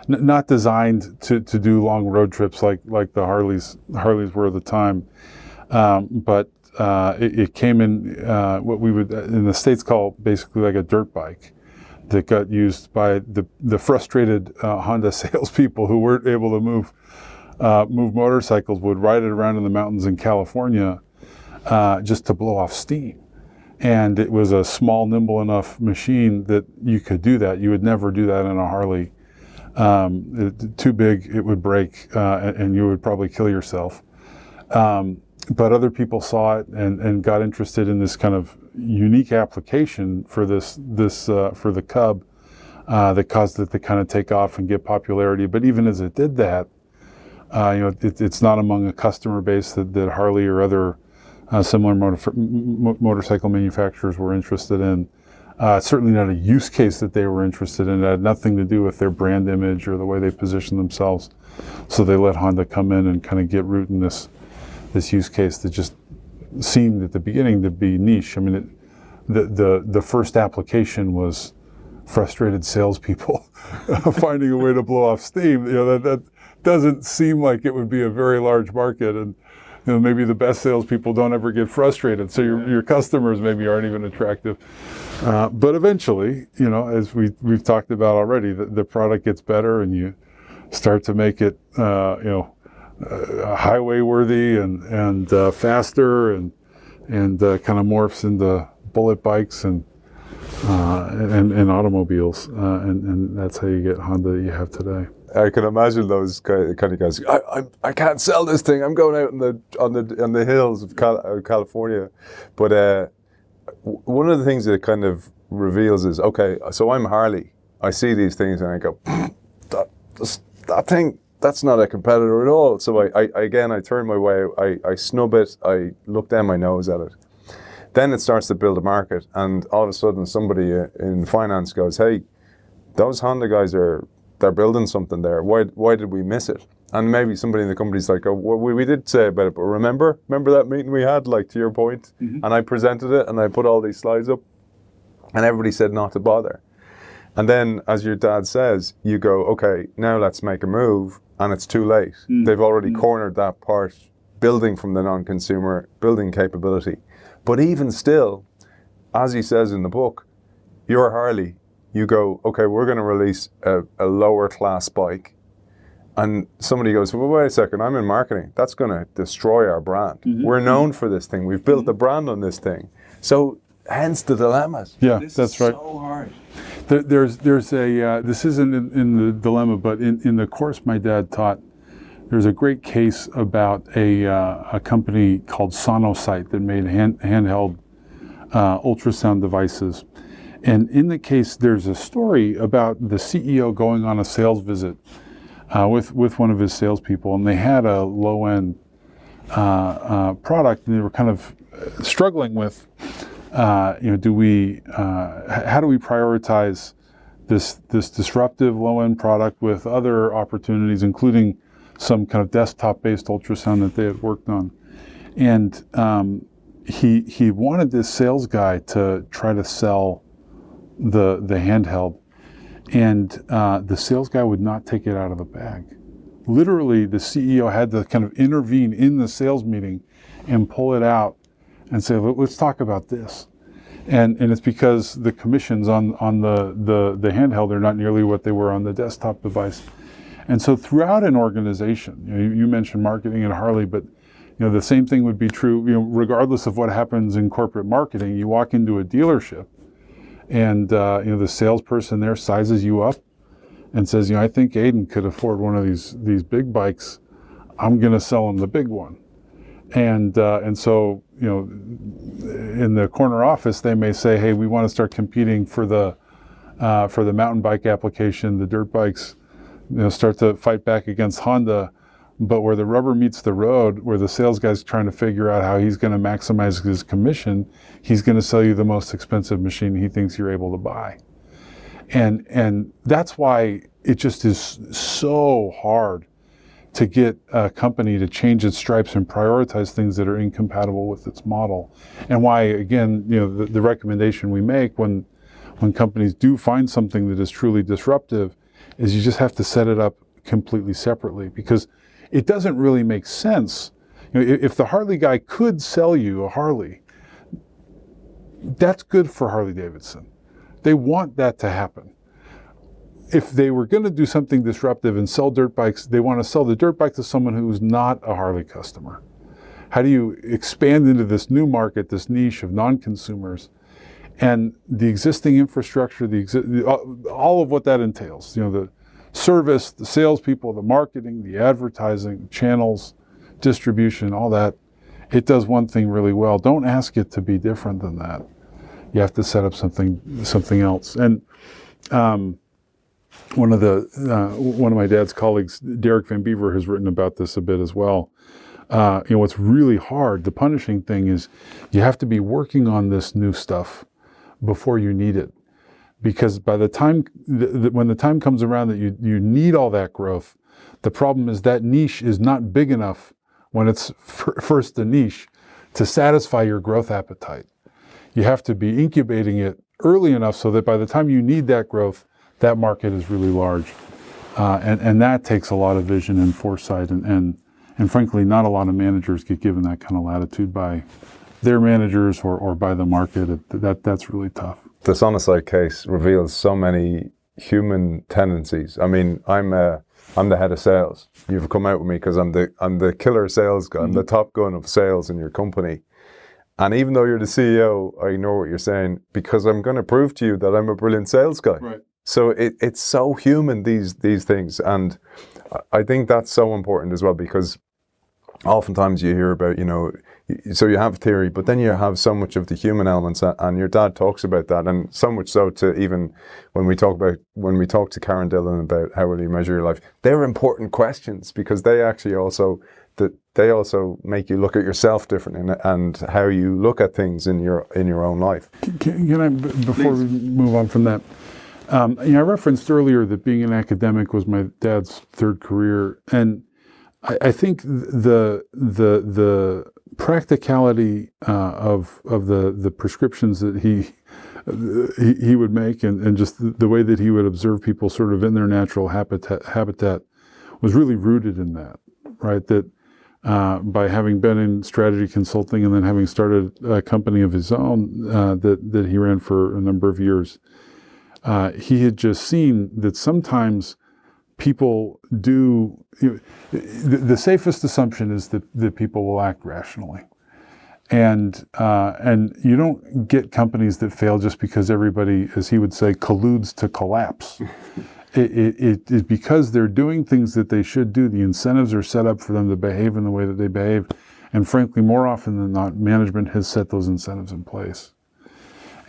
not designed to do long road trips like the Harleys were at the time. But it came in what we would in the States call basically like a dirt bike that got used by the frustrated Honda salespeople who weren't able to move motorcycles, would ride it around in the mountains in California just to blow off steam. And it was a small, nimble enough machine that you could do that. You would never do that in a Harley. Too big, it would break, and you would probably kill yourself. But other people saw it and got interested in this kind of unique application for for the Cub that caused it to kind of take off and get popularity. But even as it did that, it's not among a customer base that Harley or other similar motorcycle manufacturers were interested in. Certainly not a use case that they were interested in. It had nothing to do with their brand image or the way they position themselves. So they let Honda come in and kind of get root in this use case that just seemed at the beginning to be niche. I mean, the first application was frustrated salespeople finding a way to blow off steam. That doesn't seem like it would be a very large market, and maybe the best salespeople don't ever get frustrated, so your customers maybe aren't even attractive. But eventually, as we've talked about already, the product gets better, and you start to make it, highway worthy and faster, and kind of morphs into bullet bikes and automobiles, and that's how you get Honda that you have today. I can imagine those kind of guys. I can't sell this thing. I'm going out on the hills of California. But one of the things that it kind of reveals is, okay, so I'm Harley. I see these things and I go, that thing, that's not a competitor at all. So I turn my way. I snub it. I look down my nose at it. Then it starts to build a market, and all of a sudden somebody in finance goes, "Hey, those Honda guys they're building something there. Why did we miss it?" And maybe somebody in the company's like, "Oh, well, we did say about it, but remember that meeting we had, like, to your point?" And I presented it and I put all these slides up, and everybody said not to bother. And then, as your dad says, you go, "Okay, now let's make a move," and it's too late. They've already cornered that part, building from the non-consumer, building capability. But even still, as he says in the book, you're Harley. You go, "Okay, we're going to release a lower class bike." And somebody goes, "Well, wait a second, I'm in marketing. That's going to destroy our brand. We're known for this thing. We've built the brand on this thing." So hence the dilemmas. Yeah, this that's is right. So hard. There's a, this isn't in the dilemma, but in the course my dad taught, there's a great case about a company called Sonocyte that made handheld ultrasound devices. And in the case, there's a story about the CEO going on a sales visit with one of his salespeople, and they had a low-end product, and they were kind of struggling with, how do we prioritize this disruptive low-end product with other opportunities, including some kind of desktop-based ultrasound that they had worked on. And he wanted this sales guy to try to sell the handheld, and the sales guy would not take it out of the bag. Literally, the CEO had to kind of intervene in the sales meeting and pull it out and say, let's talk about this. And it's because the commissions on the handheld are not nearly what they were on the desktop device. And so throughout an organization, you mentioned marketing at Harley, but the same thing would be true, regardless of what happens in corporate marketing. You walk into a dealership and the salesperson there sizes you up and says, I think Aidan could afford one of these big bikes. I'm going to sell him the big one. And so, in the corner office, they may say, hey, we want to start competing for the mountain bike application. The dirt bikes, start to fight back against Honda. But where the rubber meets the road, where the sales guy's trying to figure out how he's going to maximize his commission, he's going to sell you the most expensive machine he thinks you're able to buy. And that's why it just is so hard to get a company to change its stripes and prioritize things that are incompatible with its model. And why, again, the recommendation we make when companies do find something that is truly disruptive is you just have to set it up completely separately, because it doesn't really make sense. If the Harley guy could sell you a Harley, that's good for Harley Davidson. They want that to happen. If they were going to do something disruptive and sell dirt bikes, they want to sell the dirt bike to someone who's not a Harley customer. How do you expand into this new market, this niche of non-consumers, and the existing infrastructure, all of what that entails? The service, the salespeople, the marketing, the advertising, channels, distribution, all that. It does one thing really well. Don't ask it to be different than that. You have to set up something else. And one of my dad's colleagues, Derek Van Beaver, has written about this a bit as well. What's really hard, the punishing thing, is you have to be working on this new stuff before you need it. Because by the time, when the time comes around that you need all that growth, the problem is that niche is not big enough when it's first a niche to satisfy your growth appetite. You have to be incubating it early enough so that by the time you need that growth, that market is really large. And that takes a lot of vision and foresight. And frankly, not a lot of managers get given that kind of latitude by their managers or by the market. That's really tough. The Sonosite case reveals so many human tendencies. I mean, I'm the head of sales. You've come out with me because I'm the killer sales guy. I'm the top gun of sales in your company. And even though you're the CEO, I ignore what you're saying because I'm going to prove to you that I'm a brilliant sales guy. Right. So it's so human, these things. And I think that's so important as well, because oftentimes you hear about, so you have theory, but then you have so much of the human elements, and your dad talks about that, and so much so to even when we talk to Karen Dillon about how will you measure your life, they're important questions because they actually also make you look at yourself differently and how you look at things in your own life. Can I, before we move on from that, I referenced earlier that being an academic was my dad's third career, and I think the practicality of the prescriptions that he would make and just the way that he would observe people sort of in their natural habitat was really rooted in that, right? That by having been in strategy consulting and then having started a company of his own that he ran for a number of years, he had just seen that sometimes people do, the safest assumption is that people will act rationally. And you don't get companies that fail just because everybody, as he would say, colludes to collapse. It is because they're doing things that they should do. The incentives are set up for them to behave in the way that they behave. And frankly, more often than not, management has set those incentives in place.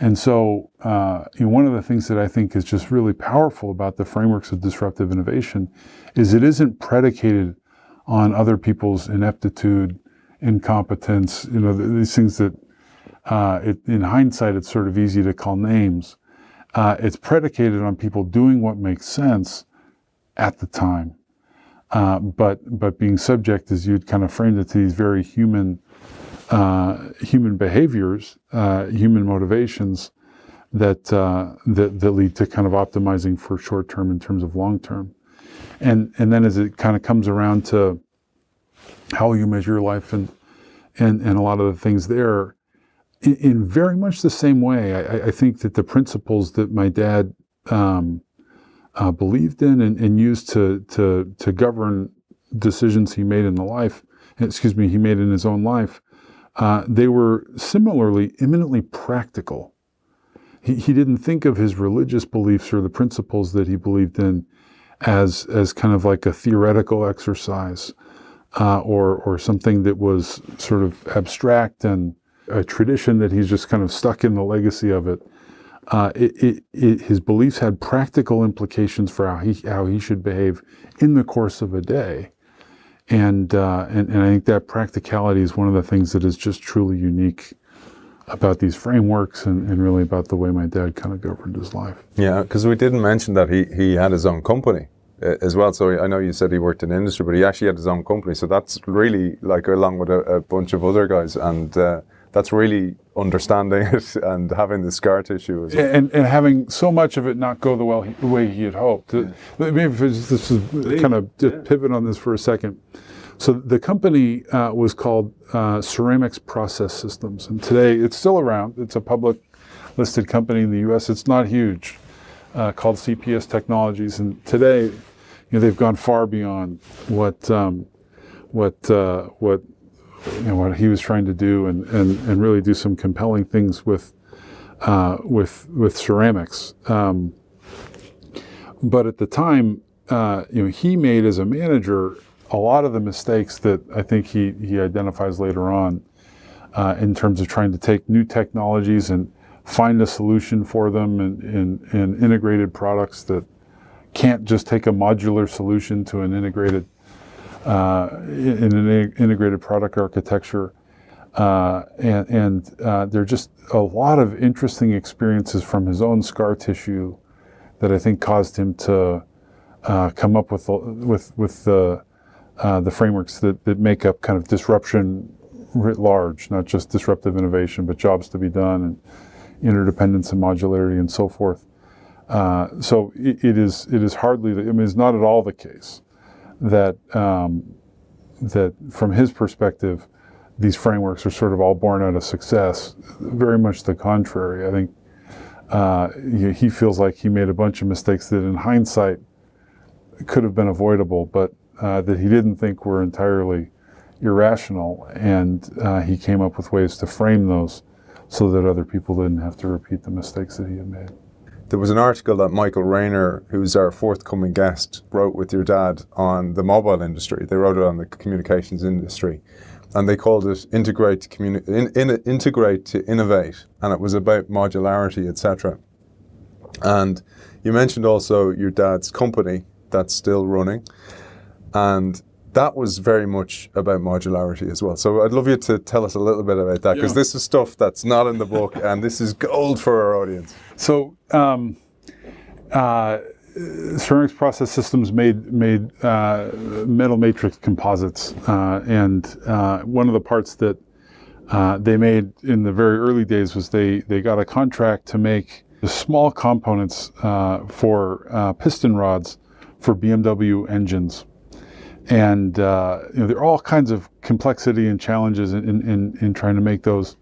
And so one of the things that I think is just really powerful about the frameworks of disruptive innovation is it isn't predicated on other people's ineptitude, incompetence, these things that in hindsight it's sort of easy to call names. It's predicated on people doing what makes sense at the time, but being subject, as you'd kind of framed it, to these very human behaviors, human motivations that lead to kind of optimizing for short term in terms of long term, and then as it kind of comes around to how you measure your life and and a lot of the things there in very much the same way. I think that the principles that my dad believed in and used to govern decisions he made in he made in his own life, they were similarly eminently practical. He didn't think of his religious beliefs or the principles that he believed in as kind of like a theoretical exercise or something that was sort of abstract and a tradition that he's just kind of stuck in the legacy of it. His beliefs had practical implications for how he should behave in the course of a day. And I think that practicality is one of the things that is just truly unique about these frameworks and really about the way my dad kind of governed his life. Yeah, because we didn't mention that he had his own company as well. So I know you said he worked in industry, but he actually had his own company. So that's really like along with a bunch of other guys, and that's really understanding it and having the scar tissue as well. And having so much of it not go the way he had hoped. Maybe this is kind of just pivot on this for a second. So the company was called Ceramics Process Systems, and today it's still around. It's a public listed company in the U.S. It's not huge, called CPS Technologies, and today, they've gone far beyond what he was trying to do, and really do some compelling things with ceramics. But at the time, he made as a manager a lot of the mistakes that I think he identifies later on in terms of trying to take new technologies and find a solution for them in integrated products that can't just take a modular solution to an integrated integrated product architecture. And there are just a lot of interesting experiences from his own scar tissue that I think caused him to come up with the frameworks that make up kind of disruption writ large, not just disruptive innovation, but jobs to be done and interdependence and modularity and so forth. So it is hardly, it's not at all the case that that from his perspective, these frameworks are sort of all born out of success. Very much the contrary. I think he feels like he made a bunch of mistakes that in hindsight could have been avoidable, but that he didn't think were entirely irrational, and he came up with ways to frame those so that other people didn't have to repeat the mistakes that he had made. There was an article that Michael Rayner, who's our forthcoming guest, wrote with your dad on the mobile industry. They wrote it on the communications industry, and they called it Integrate to Innovate, and it was about modularity, etc. And you mentioned also your dad's company that's still running, and that was very much about modularity as well. So I'd love you to tell us a little bit about that, because this is stuff that's not in the book, and this is gold for our audience. So Ceramics Process Systems made metal matrix composites, and one of the parts that they made in the very early days was they got a contract to make small components for piston rods for BMW engines. And there are all kinds of complexity and challenges in trying to make those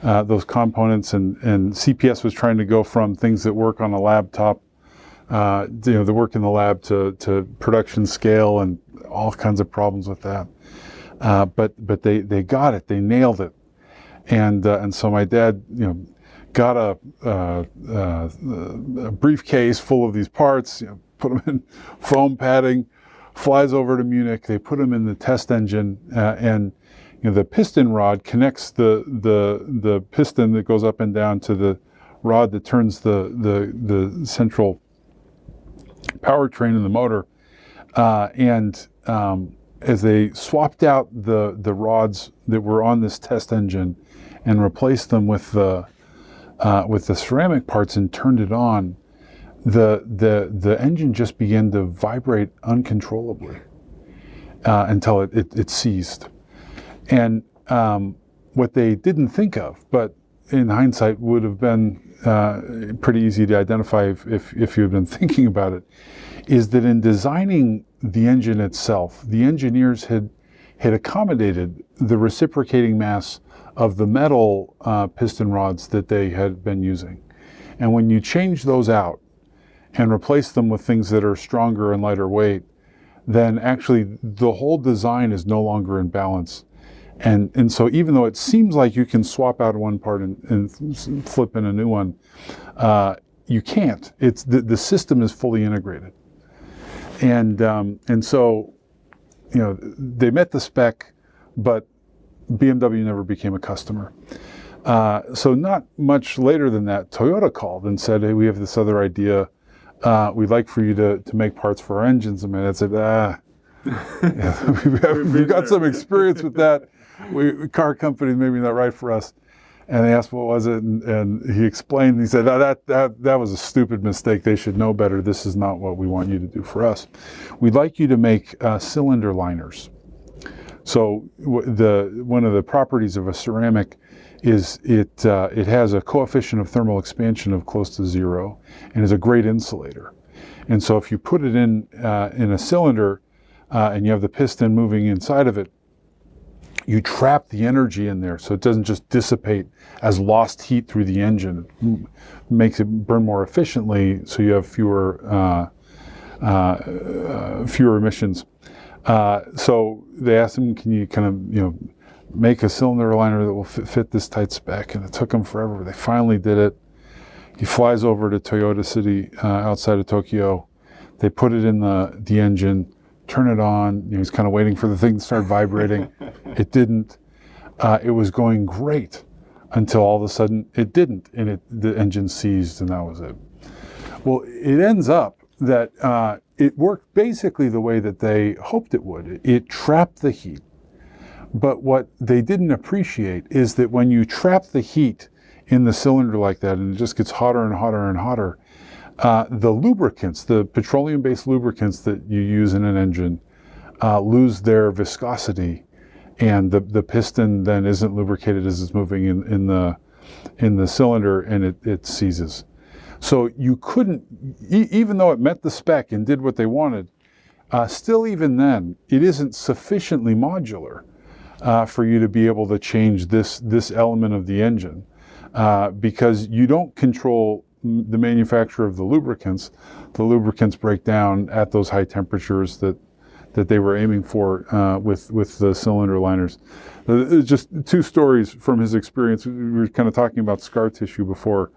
components, and CPS was trying to go from things that work on a laptop, that work in the lab, to production scale, and all kinds of problems with that. But they got it, they nailed it, and so my dad got a briefcase full of these parts, put them in foam padding, flies over to Munich. They put them in the test engine, and the piston rod connects the piston that goes up and down to the rod that turns the central powertrain in the motor. And as they swapped out the rods that were on this test engine and replaced them with the ceramic parts and turned it on, the engine just began to vibrate uncontrollably until it ceased. And what they didn't think of, but in hindsight would have been pretty easy to identify if you had been thinking about it, is that in designing the engine itself, the engineers had had accommodated the reciprocating mass of the metal piston rods that they had been using. And when you change those out and replace them with things that are stronger and lighter weight, then actually the whole design is no longer in balance. And so even though it seems like you can swap out one part and flip in a new one, you can't. It's the system is fully integrated. And so, you know, they met the spec, but BMW never became a customer. So not much later than that, Toyota called and said, hey, we have this other idea. We'd like for you to make parts for our engines. I mean, I said, yeah, we've got some experience with that. Car company, maybe not right for us. And they asked, what was it? And he explained, he said, that was a stupid mistake. They should know better. This is not what we want you to do for us. We'd like you to make cylinder liners. So one of the properties of a ceramic is it has a coefficient of thermal expansion of close to 0 and is a great insulator. And so if you put it in a cylinder and you have the piston moving inside of it, you trap the energy in there so it doesn't just dissipate as lost heat through the engine. It makes it burn more efficiently so you have fewer emissions. So they asked him, can you kind of, make a cylinder liner that will fit this tight spec? And it took him forever. They finally did it. He flies over to Toyota City outside of Tokyo. They put it in the engine, turn it on. He's kind of waiting for the thing to start vibrating. It didn't. It was going great until all of a sudden it didn't, and the engine seized, and that was it. Well, it ends up that it worked basically the way that they hoped it would. It trapped the heat. But what they didn't appreciate is that when you trap the heat in the cylinder like that, and it just gets hotter and hotter and hotter, the lubricants, the petroleum-based lubricants that you use in an engine, lose their viscosity, and the piston then isn't lubricated as it's moving in the cylinder, and it seizes. So you couldn't, even though it met the spec and did what they wanted, still even then, it isn't sufficiently modular for you to be able to change this element of the engine, because you don't control the manufacture of the lubricants. The lubricants break down at those high temperatures that they were aiming for with the cylinder liners. Just two stories from his experience. We were kind of talking about scar tissue before.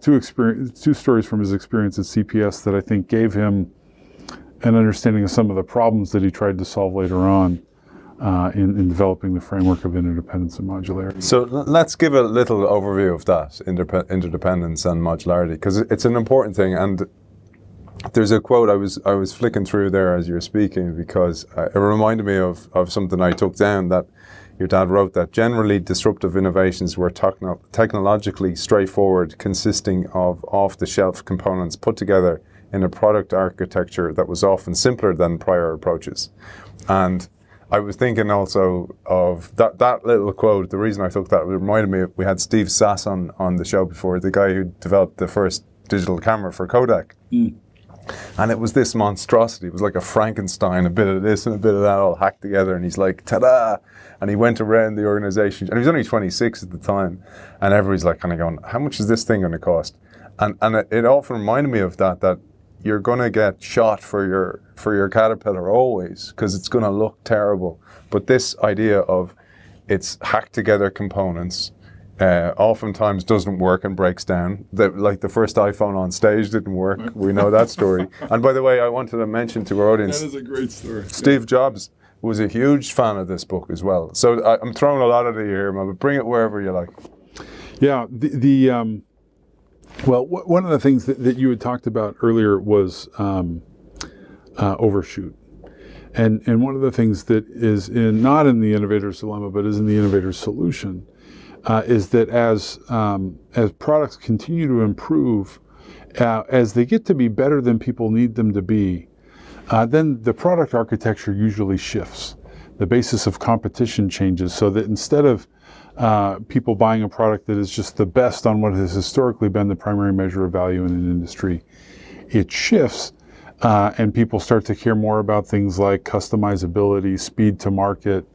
Two stories from his experience at CPS that I think gave him an understanding of some of the problems that he tried to solve later on in developing the framework of interdependence and modularity. So let's give a little overview of that, interdependence and modularity, because it's an important thing. And there's a quote I was flicking through there as you were speaking, because it reminded me of something I took down that your dad wrote, that generally disruptive innovations were technologically straightforward, consisting of off-the-shelf components put together in a product architecture that was often simpler than prior approaches. And I was thinking also of that little quote. The reason I took that, it reminded me, we had Steve Sass on the show before, the guy who developed the first digital camera for Kodak. And it was this monstrosity. It was like a Frankenstein, a bit of this and a bit of that all hacked together. And he's like, ta-da! And he went around the organization. And he was only 26 at the time. And everybody's like kind of going, how much is this thing going to cost? And it often reminded me of that you're going to get shot for your Caterpillar always, because it's going to look terrible. But this idea of it's hacked together components, oftentimes doesn't work and breaks down. Like the first iPhone on stage didn't work. We know that story. And by the way, I wanted to mention to our audience, that is a great story. Steve Jobs was a huge fan of this book as well. So I'm throwing a lot at you here, but bring it wherever you like. Yeah, well, one of the things that you had talked about earlier was overshoot. And one of the things that is not in the innovator's dilemma, but is in the innovator's solution, is that as products continue to improve, as they get to be better than people need them to be, then the product architecture usually shifts. The basis of competition changes, so that instead of people buying a product that is just the best on what has historically been the primary measure of value in an industry, it shifts and people start to care more about things like customizability, speed to market,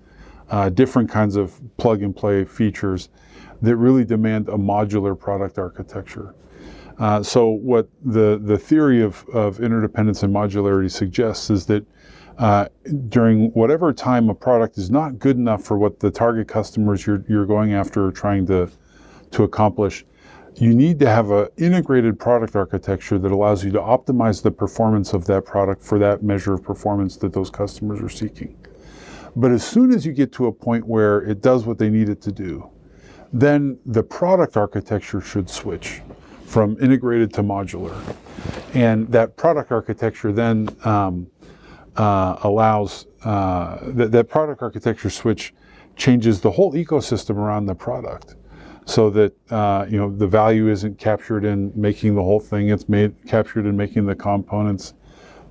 different kinds of plug-and-play features that really demand a modular product architecture. So what the theory of interdependence and modularity suggests is that during whatever time a product is not good enough for what the target customers you're going after are trying to accomplish, you need to have an integrated product architecture that allows you to optimize the performance of that product for that measure of performance that those customers are seeking. But as soon as you get to a point where it does what they need it to do, then the product architecture should switch from integrated to modular. And that product architecture then allows, that product architecture switch changes the whole ecosystem around the product, so that the value isn't captured in making the whole thing, it's captured in making the components.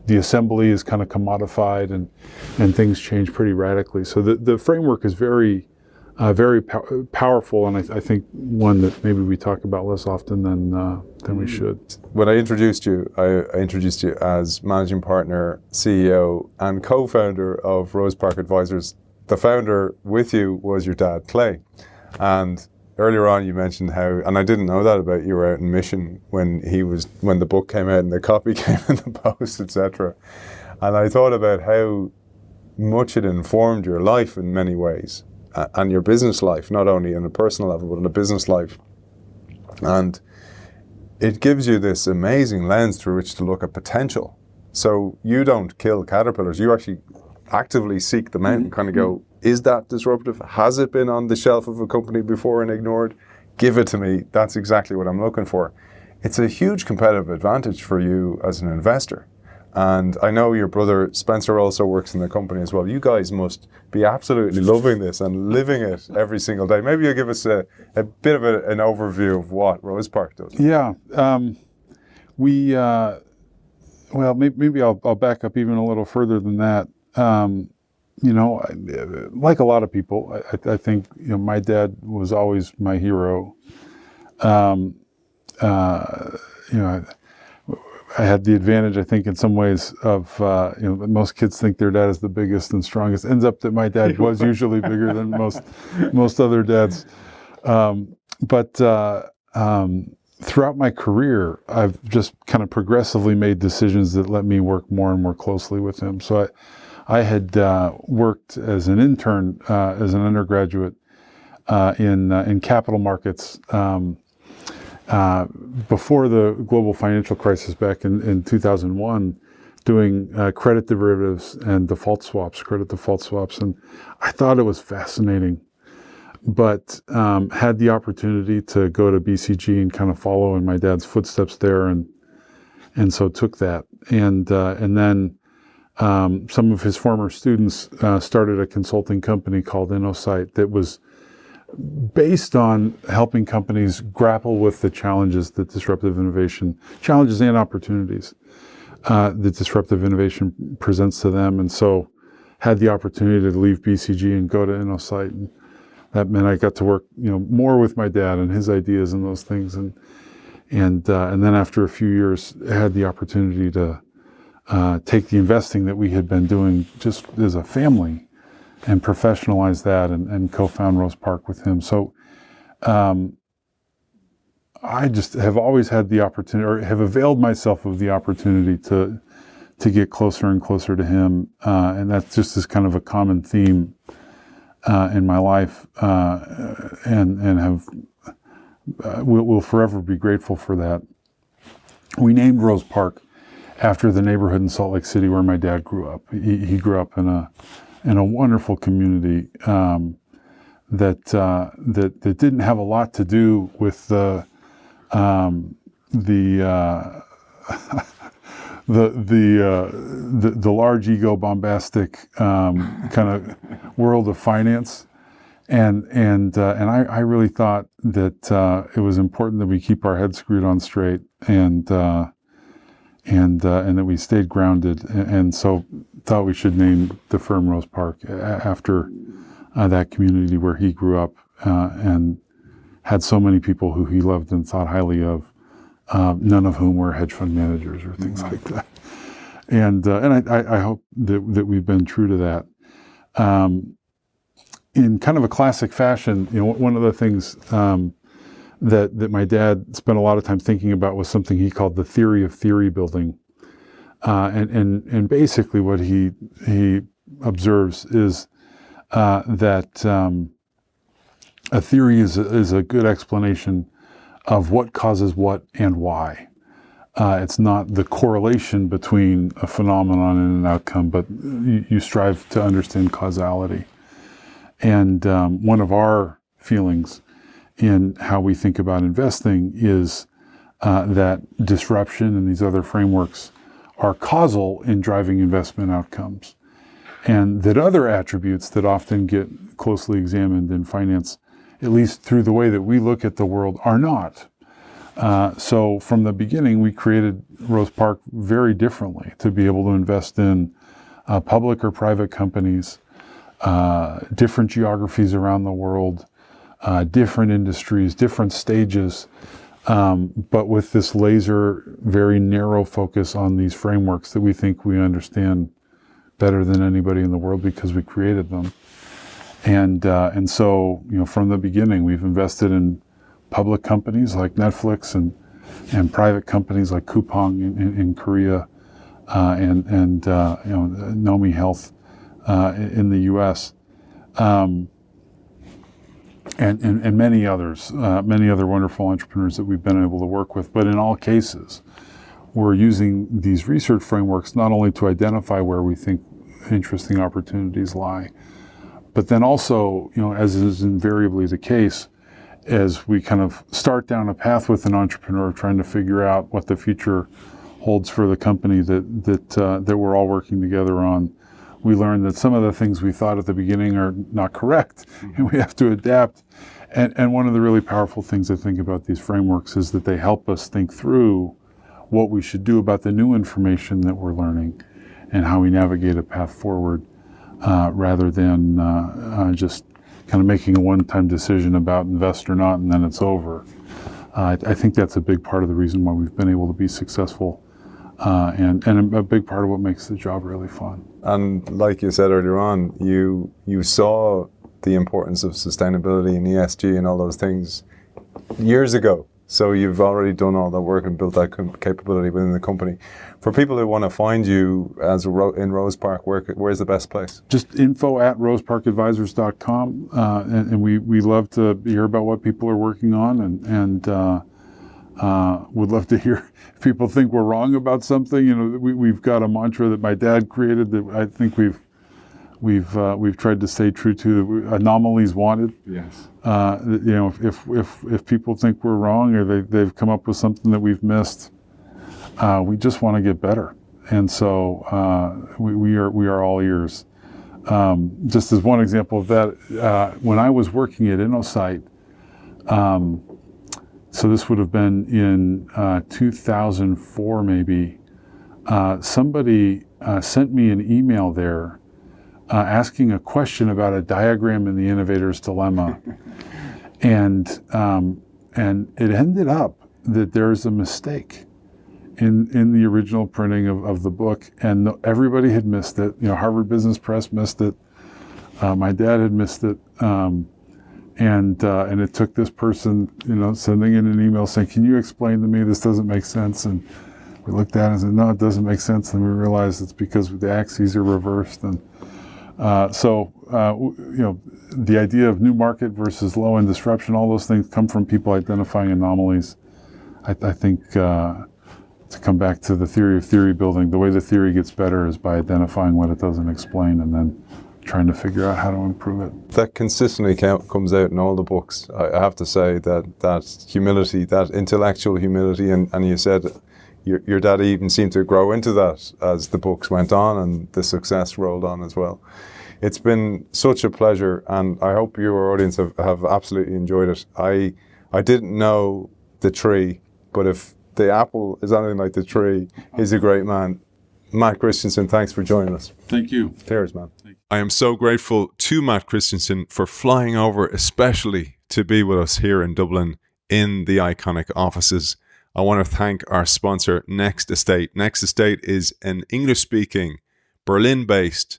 The assembly is kind of commodified, and things change pretty radically. So the framework is very powerful, and I think one that maybe we talk about less often than we should. When I introduced you as managing partner, CEO, and co-founder of Rose Park Advisors. The founder with you was your dad, Clay. And earlier on you mentioned how, and I didn't know that about you, were out in mission when the book came out and the copy came in the post, etc. And I thought about how much it informed your life in many ways. And your business life, not only on a personal level, but on a business life. And it gives you this amazing lens through which to look at potential. So you don't kill caterpillars, you actually actively seek them out and kind of go, is that disruptive? Has it been on the shelf of a company before and ignored? Give it to me, that's exactly what I'm looking for. It's a huge competitive advantage for you as an investor. And I know your brother Spencer also works in the company as well. You guys must be absolutely loving this and living it every single day. Maybe you'll give us a bit of an overview of what Rose Park does. Yeah, maybe I'll back up even a little further than that. Like a lot of people, I think my dad was always my hero. I had the advantage, I think, in some ways of, most kids think their dad is the biggest and strongest. Ends up that my dad was usually bigger than most other dads. But throughout my career, I've just kind of progressively made decisions that let me work more and more closely with him. So I had worked as an intern, as an undergraduate in capital markets, before the global financial crisis back in 2001, doing credit derivatives and credit default swaps. And I thought it was fascinating, but had the opportunity to go to BCG and kind of follow in my dad's footsteps there, and so took that. And then some of his former students started a consulting company called Innovator that was based on helping companies grapple with the challenges that challenges and opportunities that disruptive innovation presents to them. And so had the opportunity to leave BCG and go to Innovator. And that meant I got to work, more with my dad and his ideas and those things. And then after a few years, I had the opportunity to take the investing that we had been doing just as a family and professionalize that and co-found Rose Park with him. So I just have always had the opportunity, or have availed myself of the opportunity to get closer and closer to him. And that's just this kind of a common theme in my life, and will forever be grateful for that. We named Rose Park after the neighborhood in Salt Lake City where my dad grew up. He grew up in a wonderful community that didn't have a lot to do with the large ego, bombastic kind of world of finance, and I really thought that it was important that we keep our heads screwed on straight, and that we stayed grounded, and so thought we should name the firm Rose Park after that community where he grew up, and had so many people who he loved and thought highly of, none of whom were hedge fund managers or things like that. And I hope that we've been true to that. In kind of a classic fashion, one of the things that my dad spent a lot of time thinking about was something he called the theory of theory building. And basically what he observes is that a theory is a good explanation of what causes what and why. It's not the correlation between a phenomenon and an outcome, but you strive to understand causality. And one of our feelings in how we think about investing is that disruption and these other frameworks are causal in driving investment outcomes. And that other attributes that often get closely examined in finance, at least through the way that we look at the world, are not. So from the beginning, we created Rose Park very differently to be able to invest in public or private companies, different geographies around the world, different industries, different stages, but with this laser, very narrow focus on these frameworks that we think we understand better than anybody in the world because we created them. And so, from the beginning, we've invested in public companies like Netflix and private companies like Coupang in Korea, and Nomi Health in the U.S. And many others, many other wonderful entrepreneurs that we've been able to work with. But in all cases, we're using these research frameworks not only to identify where we think interesting opportunities lie, but then also, as is invariably the case, as we kind of start down a path with an entrepreneur trying to figure out what the future holds for the company that we're all working together on, we learn that some of the things we thought at the beginning are not correct, and we have to adapt. And one of the really powerful things I think about these frameworks is that they help us think through what we should do about the new information that we're learning and how we navigate a path forward, rather than just kind of making a one-time decision about invest or not and then it's over. I think that's a big part of the reason why we've been able to be successful, and a big part of what makes the job really fun. And like you said earlier on, you saw the importance of sustainability and ESG and all those things years ago. So you've already done all that work and built that capability within the company. For people who want to find you in Rose Park, where's the best place? Just info@roseparkadvisors.com, and we love to hear about what people are working on, and would love to hear if people think we're wrong about something. We've got a mantra that my dad created that I think we've tried to stay true to. Anomalies wanted. Yes. If people think we're wrong or they've come up with something that we've missed, we just want to get better, and so we are all ears. Just as one example of that, when I was working at InnoSight, so this would have been in 2004 maybe, somebody sent me an email there asking a question about a diagram in the Innovator's Dilemma. And it ended up that there's a mistake in the original printing of the book, and everybody had missed it. Harvard Business Press missed it. My dad had missed it. And it took this person, sending in an email saying, "Can you explain to me, this doesn't make sense?" And we looked at it and said, "No, it doesn't make sense." And we realized it's because the axes are reversed. And the idea of new market versus low and disruption, all those things come from people identifying anomalies. I think to come back to the theory of theory building, the way the theory gets better is by identifying what it doesn't explain and then trying to figure out how to improve it. That consistently comes out in all the books. I have to say that humility, that intellectual humility, and you said your dad even seemed to grow into that as the books went on and the success rolled on as well. It's been such a pleasure, and I hope your audience have absolutely enjoyed it. I didn't know the tree, but if the apple is anything like the tree, he's a great man. Matt Christensen, thanks for joining us. Thank you. Cheers, man. I am so grateful to Matt Christensen for flying over, especially to be with us here in Dublin in the iconic offices I want to thank our sponsor, Next Estate. Next Estate is an English-speaking, Berlin-based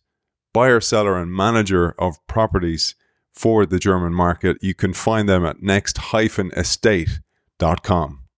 buyer, seller, and manager of properties for the German market. You can find them at next-estate.com.